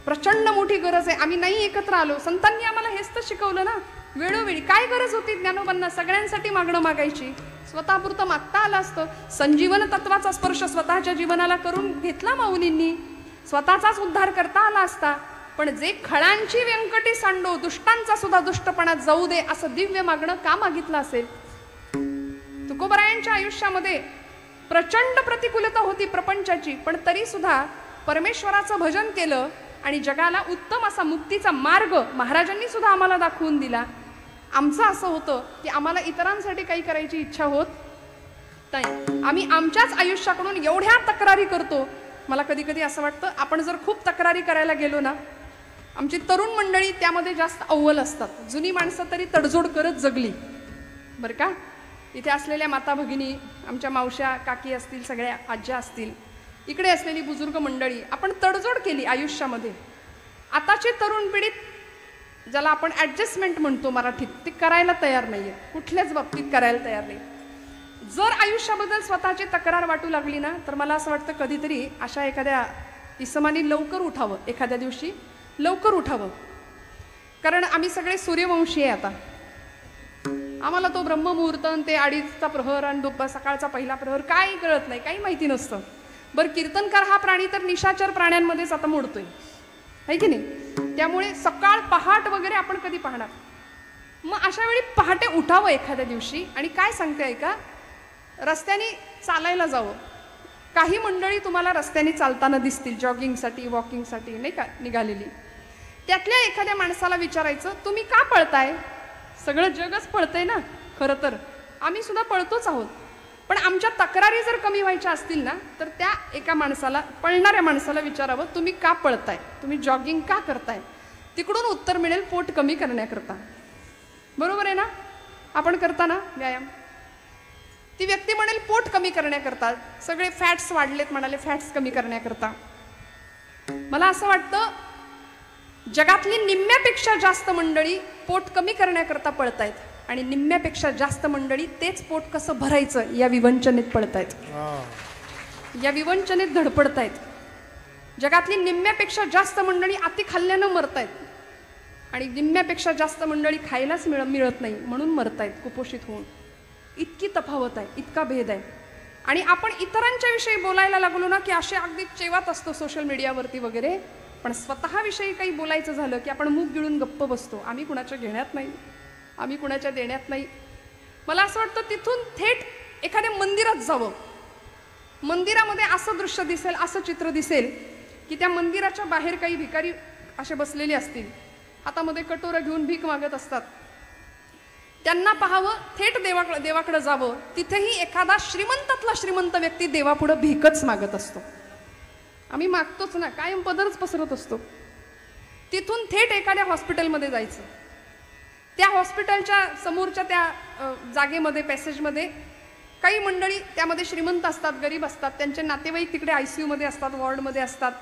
प्रचंड मोठी गरज आहे. आम्ही नाही एकत्र आलो. संतांनी आम्हाला हेच तर शिकवलं ना वेळोवेळी. काय गरज होती ज्ञानोबांना सगळ्यांसाठी मागणं मागायची? स्वतःपुरतं मागता आलं असतं. संजीवन तत्वाचा स्पर्श स्वतःच्या जीवनाला करून घेतला माऊलींनी, स्वतःचाच उद्धार करता आला असता. पण जे खळांची व्यंकटी सांडो, दुष्टांचा सुद्धा दुष्टपणा जाऊ दे असं दिव्य मागणं का मागितलं असेल? तुकोबरायांच्या आयुष्यामध्ये प्रचंड प्रतिकूलता होती प्रपंचाची, पण तरी सुद्धा परमेश्वराचं भजन केलं आणि जगाला उत्तम असा मुक्तीचा मार्ग महाराजांनी सुद्धा आम्हाला दाखवून दिला. आमचं असं होतं की आम्हाला इतरांसाठी काही करायची इच्छा होत नाही. आम्ही आमच्याच आयुष्याकडून एवढ्या तक्रारी करतो. मला कधी कधी असं वाटतं आपण जर खूप तक्रारी करायला गेलो ना आमची तरुण मंडळी त्यामध्ये जास्त अव्वल असतात. जुनी माणसं तरी तडजोड करत जगली बरं का. इथे असलेल्या माता भगिनी, आमच्या मावश्या काकी असतील, सगळ्या आज्या असतील, इकडे असलेली बुजुर्ग मंडळी, आपण तडजोड केली आयुष्यामध्ये. आताची तरुण पिढी, ज्याला आपण ॲडजस्टमेंट म्हणतो मराठीत, ती करायला तयार नाही आहे, कुठल्याच बाबतीत करायला तयार नाही. जर आयुष्याबद्दल स्वतःची तक्रार वाटू लागली ना, तर मला असं वाटतं कधीतरी अशा एखाद्या इसमानी लवकर उठावं, एखाद्या दिवशी लवकर उठावं. कारण आम्ही सगळे सूर्यवंशी आहे. आता आम्हाला तो ब्रह्ममुहूर्त, ते 2:30चा प्रहर आणि सकाळचा पहिला प्रहर काही कळत नाही, काही माहिती नसतं. बरं, कीर्तनकार हा प्राणी तर निशाचर प्राण्यांमध्येच आता मोडतोय, आहे की नाही. त्यामुळे सकाळ पहाट वगैरे आपण कधी पाहणार. मग अशा वेळी पहाटे उठावं एखाद्या दिवशी. आणि काय सांगते ऐका, रस्त्याने चालायला जावं. काही मंडळी तुम्हाला रस्त्याने चालताना दिसतील, जॉगिंगसाठी, वॉकिंगसाठी नाही का निघालेली. त्यातल्या एखाद्या माणसाला विचारायचं, तुम्ही का पळताय? सगळं जगच पळतंय ना. खरं तर आम्ही सुद्धा पळतोच आहोत, पण आमच्या तक्रारी जर कमी व्हायच्या असतील ना, तर त्या एका माणसाला, पळणाऱ्या माणसाला विचारावं, तुम्ही का पळताय, तुम्ही जॉगिंग का करताय? तिकडून उत्तर मिळेल, पोट कमी करण्याकरता. बरोबर आहे ना? आपण करता ना व्यायाम? ती व्यक्ती म्हणेल पोट कमी करण्याकरता, सगळे फॅट्स वाढलेत म्हणाले, फॅट्स कमी करण्याकरता. मला असं वाटतं जगातली निम्म्यापेक्षा जास्त मंडळी पोट कमी करण्याकरता पळतायत आणि निम्म्यापेक्षा जास्त मंडळी तेच पोट कसं भरायचं या विवंचनेत पळतायत, या विवंचनेत धडपडतायत. जगातली निम्म्यापेक्षा जास्त मंडळी अति खाल्ल्यानं मरतायत आणि निम्म्यापेक्षा जास्त मंडळी खायलाच मिळत नाही म्हणून मरतायत कुपोषित होऊन. इतकी तफावत आहे, इतका भेद आहे. आणि आपण इतरांच्या विषयी बोलायला लागलो ना की असे अगदी चेवात असतो सोशल मीडियावरती वगैरे, पण स्वतःविषयी काही बोलायचं झालं की आपण मूग गिळून गप्प बसतो. आम्ही कुणाच्या घेण्यात नाही, आम्ही कुणाच्या देण्यात नाही. मला असं वाटतं तिथून थेट एखाद्या मंदिरात जावं. मंदिरामध्ये असं दृश्य दिसेल, असं चित्र दिसेल की त्या मंदिराच्या बाहेर काही भिकारी असे बसलेले असतील, हातामध्ये कटोरं घेऊन भीक मागत असतात. त्यांना पाहावं, थेट देवाकडे जावं. तिथेही एखादा श्रीमंतातला श्रीमंत व्यक्ती देवापुढं भीकच मागत असतो. आम्ही मागतोच ना, कायम पदरच पसरत असतो. तिथून थेट एखाद्या हॉस्पिटलमध्ये जायचं. त्या हॉस्पिटलच्या समोरच्या त्या जागेमध्ये, पॅसेजमध्ये काही मंडळी त्यामध्ये श्रीमंत असतात, गरीब असतात, त्यांचे नातेवाईक तिकडे ICU मध्ये असतात, वॉर्डमध्ये असतात,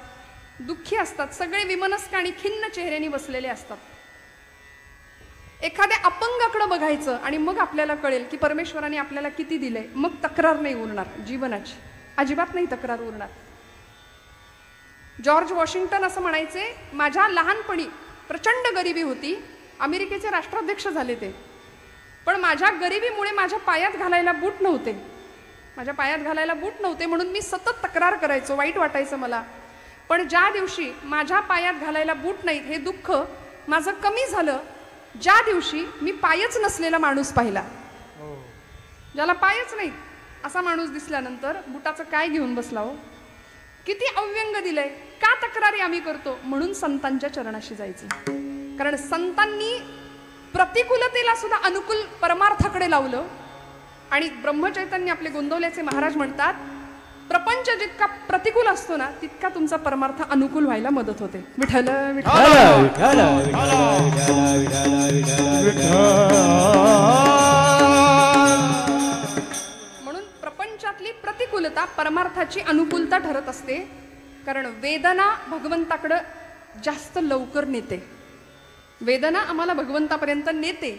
दुःखी असतात, सगळे विमनस्क आणि खिन्न चेहऱ्याने बसलेले असतात. एखाद्या अपंगाकडे बघायचं आणि मग आपल्याला कळेल की परमेश्वराने आपल्याला किती दिलंय. मग तक्रार नाही उरणार जीवनाची, अजिबात नाही तक्रार उरणार. जॉर्ज वॉशिंग्टन असं म्हणायचे, माझ्या लहानपणी प्रचंड गरिबी होती, अमेरिकेचे राष्ट्राध्यक्ष झाले ते, पण माझ्या गरिबीमुळे माझ्या पायात घालायला बूट नव्हते, माझ्या पायात घालायला बूट नव्हते म्हणून मी सतत तक्रार करायचो, वाईट वाटायचं मला. पण ज्या दिवशी माझ्या पायात घालायला बूट नाहीत हे दुःख माझं कमी झालं, ज्या दिवशी मी पायच नसलेला माणूस पाहिला. ज्याला पायच नाहीत असा माणूस दिसल्यानंतर बुटाचं काय घेऊन बसला हो. किती अव्यंग दिलंय. का तक्रारी आम्ही करतो? म्हणून संतांच्या चरणाशी जायचं. कारण संतांनी प्रतिकूलतेला सुद्धा अनुकूल परमार्थाकडे लावलं. आणि ब्रह्मचैतन्य आपले गोंदवल्याचे महाराज म्हणतात, प्रपंच जितका प्रतिकूल असतो ना तितका तुमचा परमार्थ अनुकूल व्हायला मदत होते. विठ्ठल विठ्ठल. म्हणून प्रपंचातली प्रतिकूलता परमार्थाची अनुकूलता ठरत असते. कारण वेदना भगवंताकडे जास्त लवकर नेते, वेदना आम्हाला भगवंतापर्यंत नेते.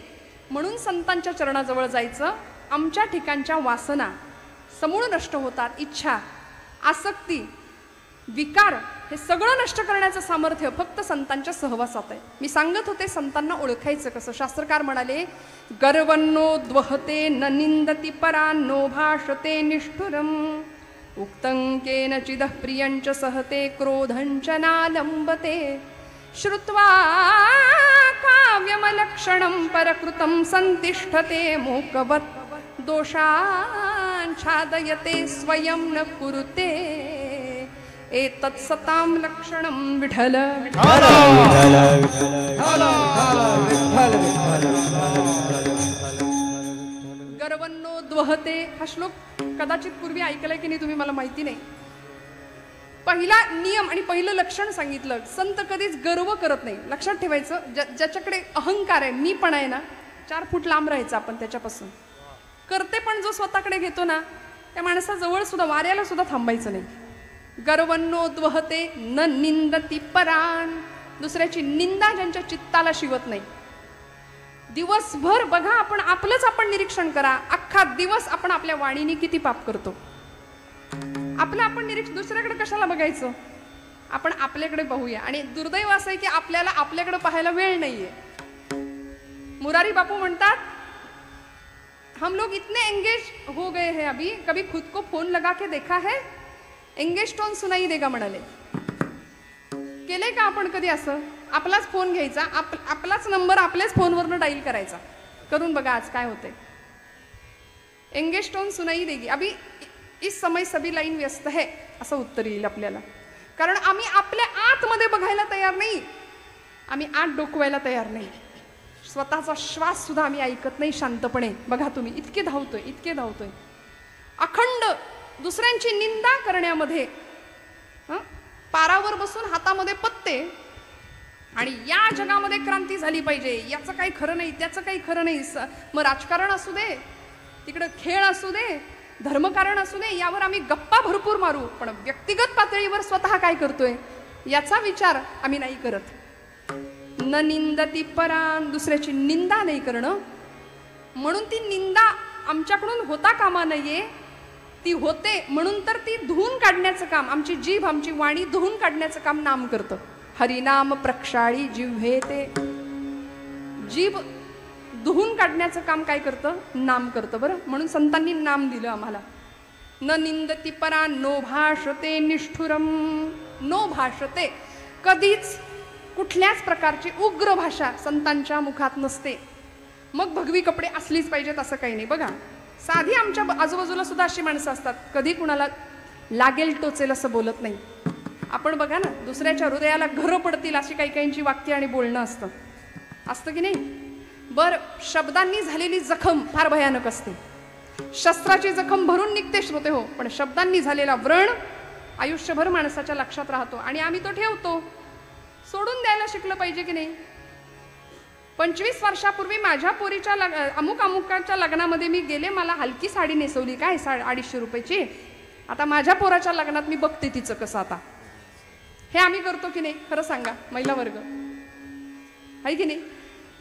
म्हणून संतांच्या चरणाजवळ जायचं. आमच्या ठिकाणच्या वासना समूळ नष्ट होतात. इच्छा, आसक्ती, विकार हे सगळं नष्ट करण्याचं सामर्थ्य फक्त संतांच्या सहवासात आहे. मी सांगत होते संतांना ओळखायचं कसं. शास्त्रकार म्हणाले, गर्वन्नो द्वहते न निंदती परान्नो भाषते निष्ठुरम उक्तं केनचिदः प्रियञ्च सहते क्रोधञ्च नालम्बते श्रुत्वा काव्यमलक्षणं परकृतं संतिष्ठते मूकवत् दोषाच्छादयते स्वयं न कुरुते एतत् सतां लक्षणं विठ्ठल. गर्वन्नो द्वहते हा श्लोक कदाचित पूर्वी ऐकलाय की नाही तुम्ही मला माहिती नाही. पहिला नियम आणि पहिलं लक्षण सांगितलं, संत कधीच गर्व करत नाही. लक्षात ठेवायचं, ज्याच्याकडे अहंकार आहे, मी पण आहे ना, 4 फूट लांब राहायचं आपण त्याच्यापासून. करते पण जो स्वतःकडे घेतो ना, त्या माणसाजवळ सुद्धा, वाऱ्याला सुद्धा थांबायचं नाही. गर्वन्नोद्वहते न निंदती परान. दुसऱ्याची निंदा ज्यांच्या चित्ताला शिवत नाही. दिवसभर बघा, आपण निरीक्षण करा, अख्खा दिवस आपण आपल्या वाणीने किती पाप करतो. आपण निरीक्षण, दुसऱ्याकडे कशाला बघायचं, आपण आपल्याकडे पाहूया. आणि दुर्दैव असं आहे की आपल्याला आपल्याकडे पाहायला वेळ नाहीये. मुरारी बापू म्हणतात, हम लोग इतने एंगेज हो गए हैं अभी, कभी खुद को फोन लगा के देखा है? एंगेज टोन सुनाई देगा म्हणाले. केले का आपण कधी असं? आपलाच फोन घ्यायचा, आपलाच नंबर आपल्याच फोनवरनं डाईल करायचा. करून बघा आज काय होते. एंगेज टोन सुनाई देगी. अभी इस समय सभी लाईन व्यस्त है असं उत्तर येईल आपल्याला. कारण आम्ही आपल्या आतमध्ये बघायला तयार नाही, आम्ही आत डोकवायला तयार नाही. स्वतःचा श्वास सुद्धा आम्ही ऐकत नाही शांतपणे. बघा तुम्ही, इतके धावतोय अखंड दुसऱ्यांची निंदा करण्यामध्ये. पारावर बसून हातामध्ये पत्ते, आणि या जगामध्ये क्रांती झाली पाहिजे, याचं काही खरं नाही, त्याचं काही खरं नाही. मग राजकारण असू दे, तिकडं खेळ असू दे, धर्मकारण असू दे, यावर आम्ही गप्पा भरपूर मारू, पण व्यक्तिगत पातळीवर स्वतः काय करतोय याचा विचार आम्ही नाही करत. न निंदती परान. दुसऱ्याची निंदा नाही करणं. म्हणून ती निंदा आमच्याकडून होता कामा नाहीये. ती होते म्हणून तर ती धुवून काढण्याचं काम, आमची जीभ, आमची वाणी धुवून काढण्याचं काम नाम करतं. हरिनाम प्रक्षाळी जिव्हे ते. जीभ धुवून काढण्याचं काम काय करतं? नाम करतं. बरं, म्हणून संतांनी नाम दिलं आम्हाला. न निंदती परा नो भाषते निष्ठुरम. नो भाषते, कधीच कुठल्याच प्रकारची उग्र भाषा संतांच्या मुखात नसते. मग भगवी कपडे असलीच पाहिजेत असं काही नाही. बघा, साधी आमच्या आजूबाजूला सुद्धा अशी माणसं असतात, कधी कुणाला लागेल टोचेल असं बोलत नाही. आपण बघा ना, दुसऱ्याच्या हृदयाला घरं पडतील अशी काही काहींची वाक्य आणि बोलणं असतं की नाही? बर, शब्दांनी झालेली जखम फार भयानक असते. शस्त्राची जखम भरून निघते श्रोते हो, पण शब्दांनी झालेला व्रण आयुष्यभर माणसाच्या लक्षात राहतो आणि आम्ही तो ठेवतो. सोडून द्यायला शिकलं पाहिजे की नाही? 25 वर्षापूर्वी माझ्या पोरीच्या अमुकाच्या लग्नामध्ये मी गेले, मला हलकी साडी नेसवली, काय 250 रुपयाची. आता माझ्या पोराच्या लग्नात मी बघते तिचं कसं. आता हे आम्ही करतो की नाही? खरं सांगा महिला वर्ग, आहे की नाही?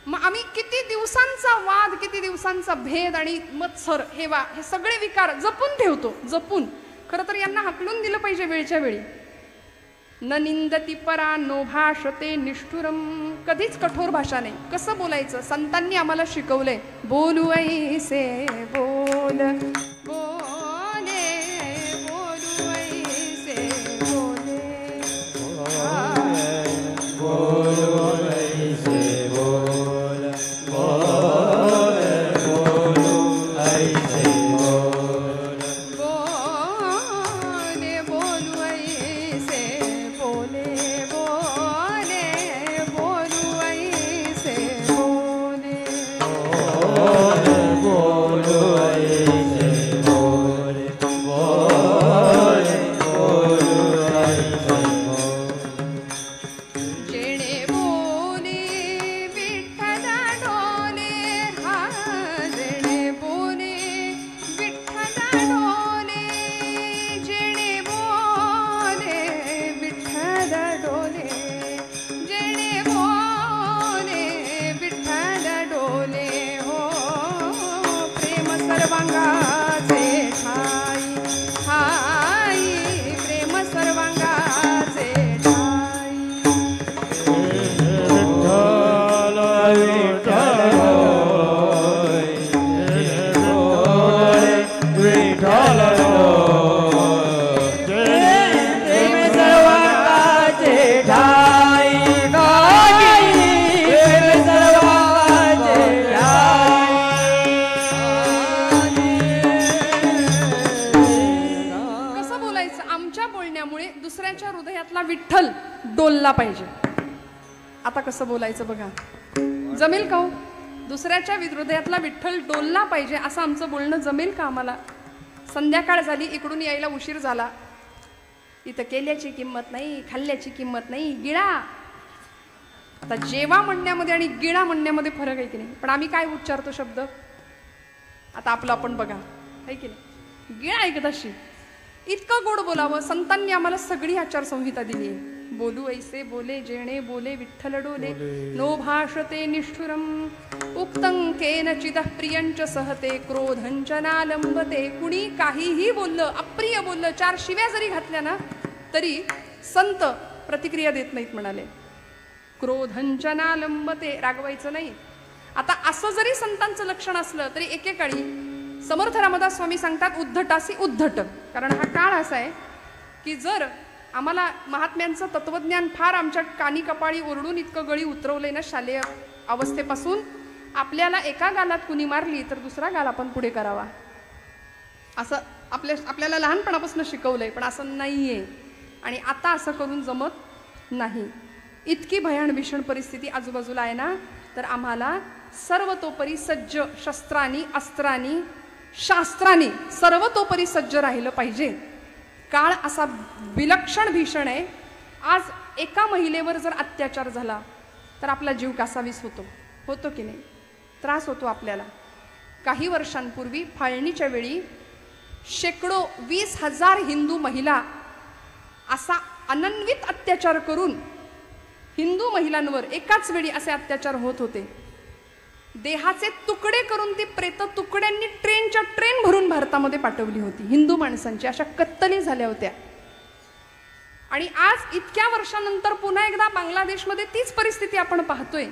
मग आम्ही किती दिवसांचा वाद, किती दिवसांचा भेद आणि मत्सर, हे सगळे विकार जपून ठेवतो, जपून. खरं तर यांना हाकलून दिलं पाहिजे वेळच्या वेळी. न निंदती परा नो भाषते निष्ठुरम. कधीच कठोर भाषा नाही. कसं बोलायचं? संतांनी आम्हाला शिकवलंय. बोलू ऐसे बोल, बोले बोलू ऐसे बोले, बोलू ऐसे बोल, बोल बोलू ऐसे बोल, बोले बोलू ऐसे बोले, बोले बोलू ऐसे बोले, बोलू ऐसे बोल, बोल बोलू ऐसे बोल. जेणे बोले विठ्ठल डोले, हा जेणे बोले विठ्ठल डोले, जेणे बोले विठ्ठल डोले, जेणे बोले विठ्ठल डोले. हो प्रेम सर्वांगाचे ठाई, ठाई प्रेम सर्वांगाचे ठाई. विठ्ठल विठ्ठल होय, विठ्ठल होय, प्रेम सर्वांगाचे ठाई, प्रेम सर्वांगाचे कसं बोलायचं? आमच्या बोलण्यामुळे दुसऱ्याच्या हृदयातला विठ्ठल डोलला पाहिजे. आता कसं बोलायचं बघा, जमेल का हो? दुसऱ्याच्या हृदयातला विठ्ठल डोलला पाहिजे असं आमचं बोलणं जमेल का आम्हाला? संध्याकाळ झाली, इकडून यायला उशीर झाला, इथं केल्याची किंमत नाही, खाल्ल्याची किंमत नाही, गिळा. आता जेवा म्हणण्यामध्ये आणि गिळा म्हणण्यामध्ये फरक आहे की नाही? पण आम्ही काय उच्चारतो शब्द? आता आपलं आपण बघा, आहे की नाही? गिळा एकदाशी. इतकं गोड बोलावं. संतांनी आम्हाला सगळी आचारसंहिता दिली आहे. बोलू ऐसे बोले जेणे बोले विठ्ठल डोले, नो भाषते निष्ठुरम उक्तं केनचिदः प्रियंच सहते क्रोधंच नालंबते. कुणी काहीही बोललं, अप्रिय बोललं, 4 शिव्या जरी घातल्या ना तरी संत प्रतिक्रिया देत नाहीत म्हणाले. क्रोधंच नालंबते, रागवायचं नाही. आता असं जरी संतांचं लक्षण असलं तरी एकेकाळी समर्थ रामदास स्वामी सांगतात उद्धटासी उद्धट. कारण हा काळ असा आहे की जर आम्हाला महात्म्यांचं तत्वज्ञान फार आमच्या कानी कपाळी ओरडून इतकं गळी उतरवलंय ना शालेय अवस्थेपासून, आपल्याला एका गालात कुणी मारली तर दुसरा गाल आपण पुढे करावा असं आपल्याला लहानपणापासून शिकवलंय. पण असं नाहीये आणि आता असं करून जमत नाही. इतकी भयान भीषण परिस्थिती आजूबाजूला आहे ना, तर आम्हाला सर्वतोपरी सज्ज, शस्त्रांनी अस्त्रांनी शास्त्रांनी सर्वतोपरी सज्ज राहिलं पाहिजे. काळ असा विलक्षण भीषण आहे. आज एका महिलेवर जर अत्याचार झाला तर आपला जीव कासावीस होतो की नाही? त्रास होतो आपल्याला. काही वर्षांपूर्वी फाळणीच्या वेळी शेकडो 20,000 हिंदू महिला असा अनन्वित अत्याचार करून हिंदू महिलांवर एकाच वेळी असे अत्याचार होत होते. देहाचे तुकडे करून ती प्रेत तुकड्यांनी ट्रेनच्या ट्रेन भरून भारतामध्ये पाठवली होती. हिंदू माणसांची अशा कत्तली झाल्या होत्या. आणि आज इतक्या वर्षानंतर पुन्हा एकदा बांगलादेशमध्ये तीच परिस्थिती आपण पाहतोय.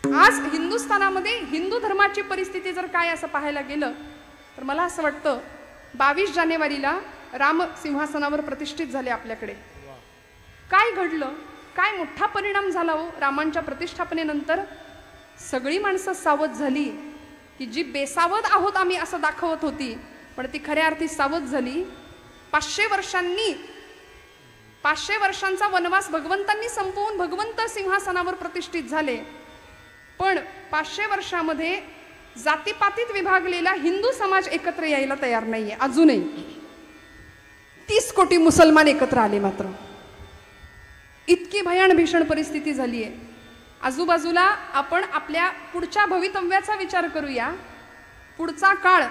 आज हिंदुस्थानामध्ये हिंदू धर्माची परिस्थिती जर काय असं पाहायला गेलं तर मला असं वाटतं 22 जानेवारीला राम सिंहासनावर प्रतिष्ठित झाले आपल्याकडे. काय घडलं? काय मोठा परिणाम झाला हो रामांच्या प्रतिष्ठापनेनंतर? सगळी माणसं सावध झाली की जी बेसावध आहोत आम्ही असं दाखवत होती, पण ती खऱ्या अर्थी सावध झाली. 500 वर्षांचा वनवास भगवंतांनी संपवून भगवंत सिंहासनावर प्रतिष्ठित झाले. पण 500 वर्षामध्ये जातीपातीत विभागलेला हिंदू समाज एकत्र यायला तयार नाहीये अजूनही. 30 कोटी मुसलमान एकत्र आले मात्र. इतकी भयान भीषण परिस्थिती झाली आहे. आजूबाजूला आपण आपल्या पुढच्या भवितव्याचा विचार करूया. पुढचा काळ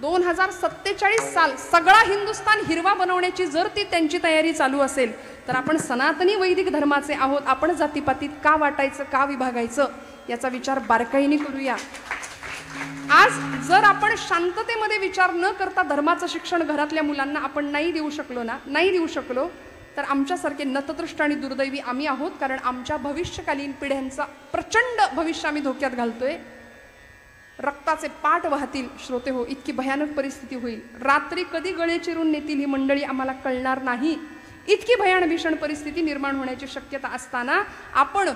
2047 साल सगळा हिंदुस्थान हिरवा बनवण्याची जर ती त्यांची तयारी चालू असेल तर आपण सनातनी वैदिक धर्माचे आहोत. आपण जातीपातीत का वाटायचं, का विभागायचं याचा विचार बारकाईने करूया. आज जर आपण शांततेमध्ये विचार न करता धर्माचं शिक्षण घरातल्या मुलांना आपण नाही देऊ शकलो तर आमच्यासारखे नतदृष्ट आणि दुर्दैवी आम्ही आहोत. कारण आमच्या भविष्यकालीन पिढ्यांचा प्रचंड भविष्य आम्ही धोक्यात घालतोय. रक्ताचे पाट वाहतील श्रोते हो, इतकी भयानक परिस्थिती होईल. रात्री कधी गळे चिरून नेतील ही मंडळी आम्हाला कळणार नाही. इतकी भयान भीषण परिस्थिती निर्माण होण्याची शक्यता असताना आपण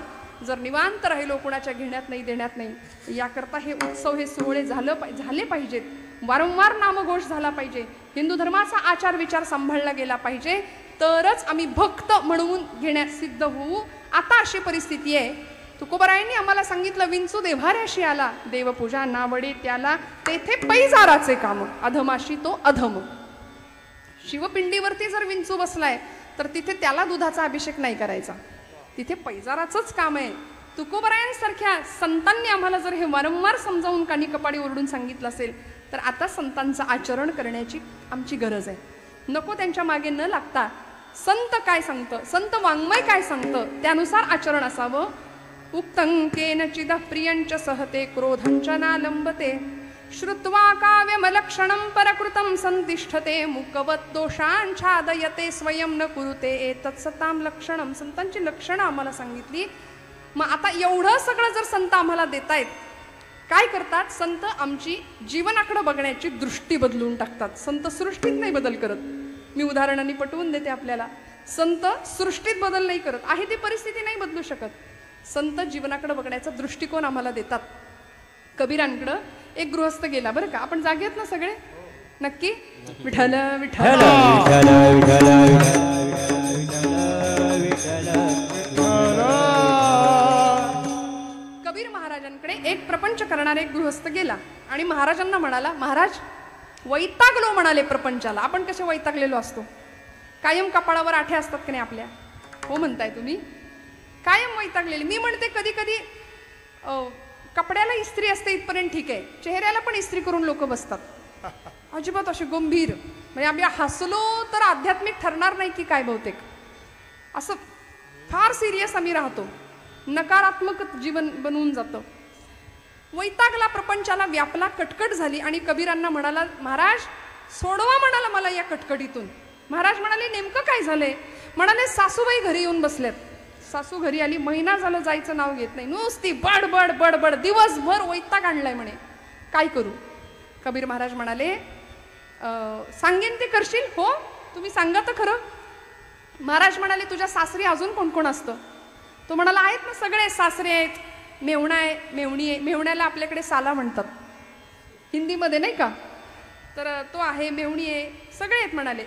जर निवांत राहिलो, कोणाच्या घेण्यात नाही देण्यात नाही, याकरता हे उत्सव, हे सोहळे झाले पाहिजेत. वारंवार नामघोष झाला पाहिजे. हिंदू धर्माचा आचार विचार सांभाळला गेला पाहिजे. तरच आम्ही भक्त म्हणून घेण्यात सिद्ध होऊ. आता अशी परिस्थिती आहे. तुकोबरायांनी आम्हाला सांगितलं, विंचू देव्हाऱ्याशी आला, देवपूजा नावडे त्याला, तेथे पैजाराचे काम, अधमाशी तो अधम. शिवपिंडीवरती जर विंचू बसलाय तर तिथे त्याला दुधाचा अभिषेक नाही करायचा, तिथे पैजाराचंच काम आहे. तुकोबरायांसारख्या संतांनी आम्हाला जर हे वारंवार समजावून कानी कपाडी ओरडून सांगितलं असेल तर आता संतांचं आचरण करण्याची आमची गरज आहे. नको त्यांच्या मागे न लागता संत काय सांगतं, संत वाङ्मय काय सांगतं त्यानुसार आचरण असावं. उक्तं केनचिदः प्रियंच सहते क्रोधंच नालंबते, श्रुत्वा काव्यमलक्षणं परकृतं संतिष्ठते, मुकवत दोषांच्छादयते स्वयं न कुरुते एतत्सतां लक्षणं. संतांची लक्षणं आम्हाला सांगितली. मग आता एवढं सगळं जर संत आम्हाला देतायत, काय करतात संत? आमची जीवनाकडे बघण्याची दृष्टी बदलून टाकतात. संत सृष्टीत नाही बदल करत. मी उदाहरणांनी पटवून देते आपल्याला. संत सृष्टीत बदल नाही करत, आहे ती परिस्थिती नाही बदलू शकत. संत जीवनाकडे बघण्याचा दृष्टिकोन आम्हाला देतात. कबीरांकडं एक गृहस्थ गेला बरं का. आपण जागे आहेत ना सगळे? नक्की. विठ्ठल विठ्ठल कबीर महाराजांकडे एक प्रपंच करणारा एक गृहस्थ गेला आणि महाराजांना म्हणाला, महाराज वैतागलो म्हणाले प्रपंचाला. आपण कसे वैतागलेलो असतो, कायम कपाळावर आठे असतात की नाही आपल्या? हो म्हणताय तुम्ही. कायम वैतागलेली. मी म्हणते कधी कधी कपड्याला इस्त्री असते इथपर्यंत ठीक आहे, चेहऱ्याला पण इस्त्री करून लोक बसतात. अजिबात असे गंभीर, म्हणजे आम्ही हसलो तर आध्यात्मिक ठरणार नाही की काय, बहुतेक असं फार सिरियस आम्ही राहतो, नकारात्मक जीवन बनवून जातं. वैतागला, प्रपंचाला व्यापला, कटकट झाली आणि कबीरांना म्हणाला, महाराज सोडवा म्हणाला मला या कटकटीतून. महाराज म्हणाले, नेमकं काय झालंय? म्हणाले, सासूबाई घरी येऊन बसल्यात. सासू घरी आली, महिना झालं जायचं नाव घेत नाही, नुसती बडबड बडबड, दिवसभर वैताग आणलाय म्हणे, काय करू? कबीर महाराज म्हणाले, सांगेन ते करशील? हो, तुम्ही सांगा तर खरं. महाराज म्हणाले, तुझ्या सासरी अजून कोण कोण असतं? तो म्हणाला, आहेत ना सगळे, सासरे आहेत, मेवणा आहे, मेवणी आहे. मेवण्याला आपल्याकडे साला म्हणतात हिंदीमध्ये नाही का, तर तो आहे, मेवणी आहे, सगळे आहेत म्हणाले.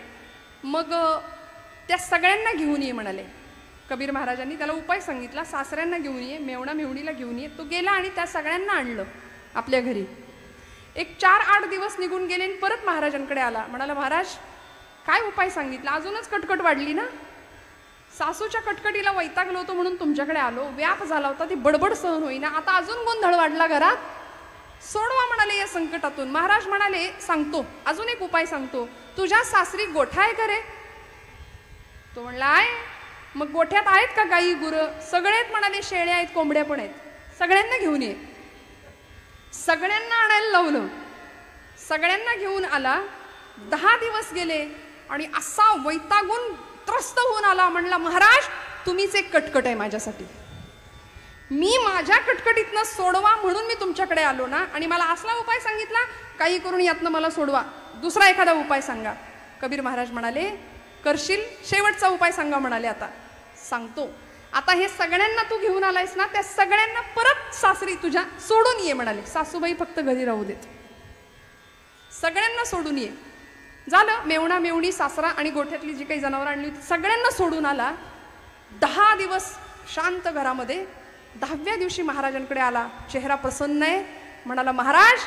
मग त्या सगळ्यांना घेऊन ये म्हणाले. कबीर महाराजांनी त्याला उपाय सांगितला, सासऱ्यांना घेऊन ये, मेवणा मेवणीला घेऊन ये. तो गेला आणि त्या सगळ्यांना आणलं आपल्या घरी. एक 4-8 दिवस निघून गेले आणि परत महाराजांकडे आला. म्हणाला, महाराज काय उपाय सांगितला? अजूनच कटकट वाढली ना. सासूच्या कटकटीला वैतागलो होतो म्हणून तुमच्याकडे आलो, व्याप झाला होता, ती बडबड सहन होईना, आता अजून गोंधळ वाढला घरात, सोडवा म्हणाले या संकटातून. महाराज म्हणाले, सांगतो, अजून एक उपाय सांगतो. तुझ्या सासरी गोठा आहे का रे? तो म्हणला, आहे. मग गोठ्यात आहेत का गाई गुरं? सगळे आहेत म्हणाले, शेळ्या आहेत, कोंबड्या पण आहेत. सगळ्यांना घेऊन ये. सगळ्यांना आणायला लावलं, सगळ्यांना घेऊन आला. 10 दिवस गेले आणि असा वैतागून त्रस्त होऊन आला. म्हणला, महाराज तुम्हीच एक कटकट आहे माझ्यासाठी, मी माझ्या कटकटीतनं सोडवा म्हणून मी तुमच्याकडे आलो ना, आणि मला असला उपाय सांगितला, काही करून यातनं मला सोडवा, दुसरा एखादा उपाय सांगा. कबीर महाराज म्हणाले, करशील? शेवटचा उपाय सांगा म्हणाले. आता सांगतो. आता हे सगळ्यांना तू घेऊन आलायस ना, त्या सगळ्यांना परत सासरी तुझ्या सोडून ये म्हणाले. सासूबाई फक्त घरी राहू देत, सगळ्यांना सोडून ये. झालं. मेवणा मेवणी, सासरा आणि गोठ्यातली जी काही जनावरं आणली होती सगळ्यांना सोडून आला. 10 दिवस शांत घरामध्ये. 10व्या दिवशी महाराजांकडे आला. चेहरा प्रसन्न आहे. म्हणाला, महाराज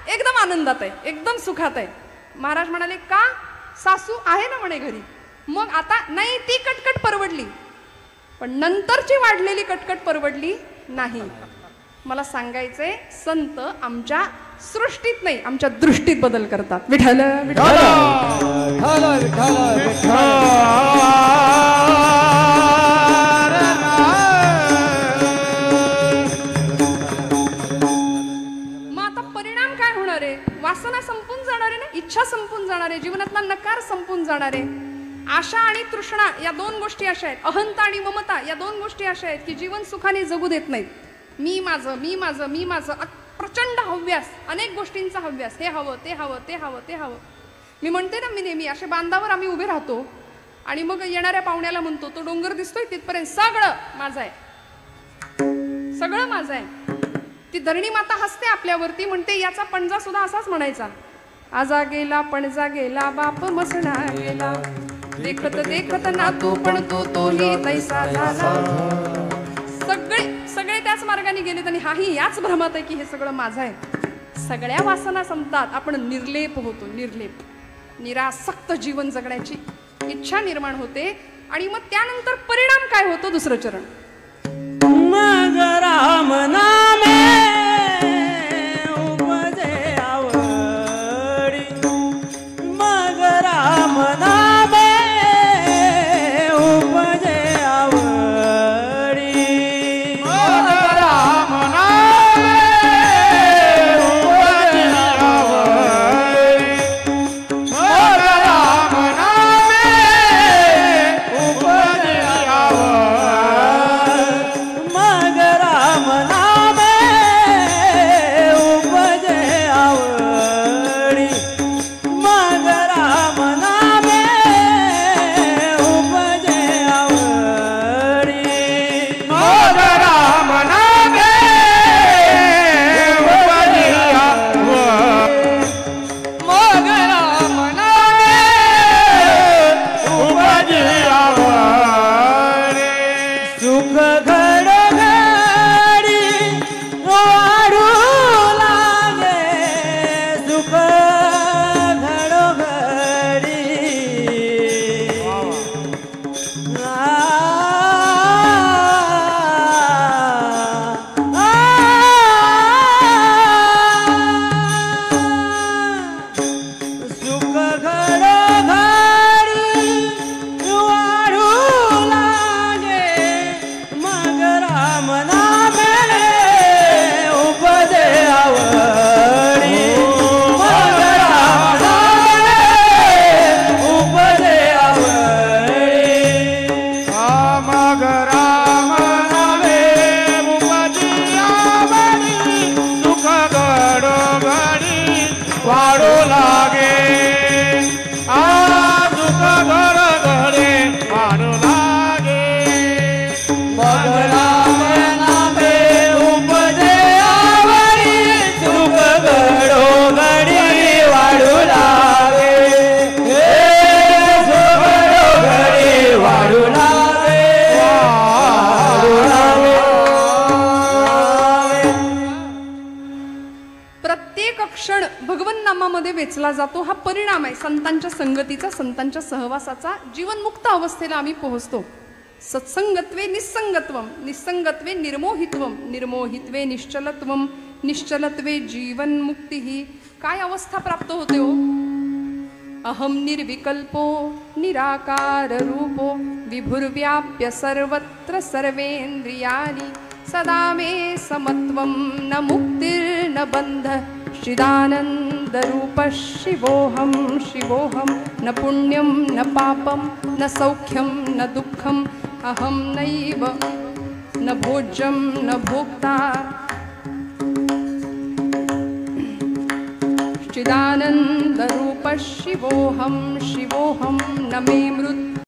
एकदम आनंदात आहे, एकदम सुखात आहे. महाराज म्हणाले, का? सासू आहे ना म्हणे घरी. मग आता नाही, ती कटकट परवडली, पण नंतरची वाढलेली कटकट परवडली नाही. मला सांगायचंय, संत आमच्या सृष्टीत नाही, आमच्या दृष्टीत बदल करतात. विठ्ठल विठ्ठल विठ्ठल विठ्ठल विठ्ठल. मग आता परिणाम काय होणार आहे? वासना संपून जाणार आहे ना, इच्छा संपून जाणार आहे, जीवनातला नकार संपून जाणार आहे. आशा आणि तृष्णा या 2 गोष्टी अशा आहेत, अहंता आणि ममता या 2 गोष्टी अशा आहेत की जीवन सुखाने जगू देत नाहीत. मी माझं मी माझं मी माझं, प्रचंड हव्यास, अनेक गोष्टींचा हव्यास, हे हवं ते हवं ते हवं ते हवं. मी म्हणते ना, मी नेहमी अशा बांधावर आम्ही उभे राहतो आणि मग येणाऱ्या पाहुण्याला म्हणतो, तो डोंगर दिसतोय तिथपर्यंत सगळं माझं आहे, सगळं माझं आहे. ती धरणी माता हसते आपल्यावरती, म्हणते याचा पणजा सुद्धा असाच म्हणायचा, आजा गेला पणजा गेला, बाप मसणा गेला, देखत देखत ना तू पण तोही तैसा झाला. सगळे त्याच मार्गाने गेलेत आणि हाही याच भ्रमात आहे की हे सगळं माझं आहे. सगळ्या वासना संपतात, आपण निर्लेप होतो, निर्लेप. निरासक्त जीवन जगण्याची इच्छा निर्माण होते आणि मग त्यानंतर परिणाम काय होतो? दुसरं चरण. मग राम नामे उपजे आवडी, मग राम नामे उपजे आवडी, मग राम नामे उपजे आवडी, मग राम नामे उपजे आवडी, मग राम नामे उपजे आवडी, मग राम नामे उपजे आवडी, मग राम नामे उपजे आवडी, मग राम नामे उपजे आवडी. सुख घडघडी वाढू लागे, सुख घडघडी वेचला जातो हा परिणाम आहे संतांच्या संगतीचा, संतांच्या सहवासाचा. जीवनमुक्त अवस्थेला आम्ही पोहोचतो. सत्संगत्वे निस्संगत्वम, निस्संगत्वे निर्मोहित्वम, निर्मोहित्वे निश्चलत्वम, निश्चलत्वे जीवनमुक्ती. ही काय अवस्था प्राप्त होते हो? अहम निर्विकल्पो निराकार रूपो विभुर्व्याप्य सर्वत्र सर्वेन्द्रियाणि सदा मे समत्वं न मुक्तिर्न बन्धः चिदानंद रूप शिवोहम शिवोहम. न पुण्यम न पापम न सौख्यम न दुःखम अहम नैव न भोज्यम न भोक्ता. चिदानंद रूप शिवोहम शिवोहम. न मे मृत्यु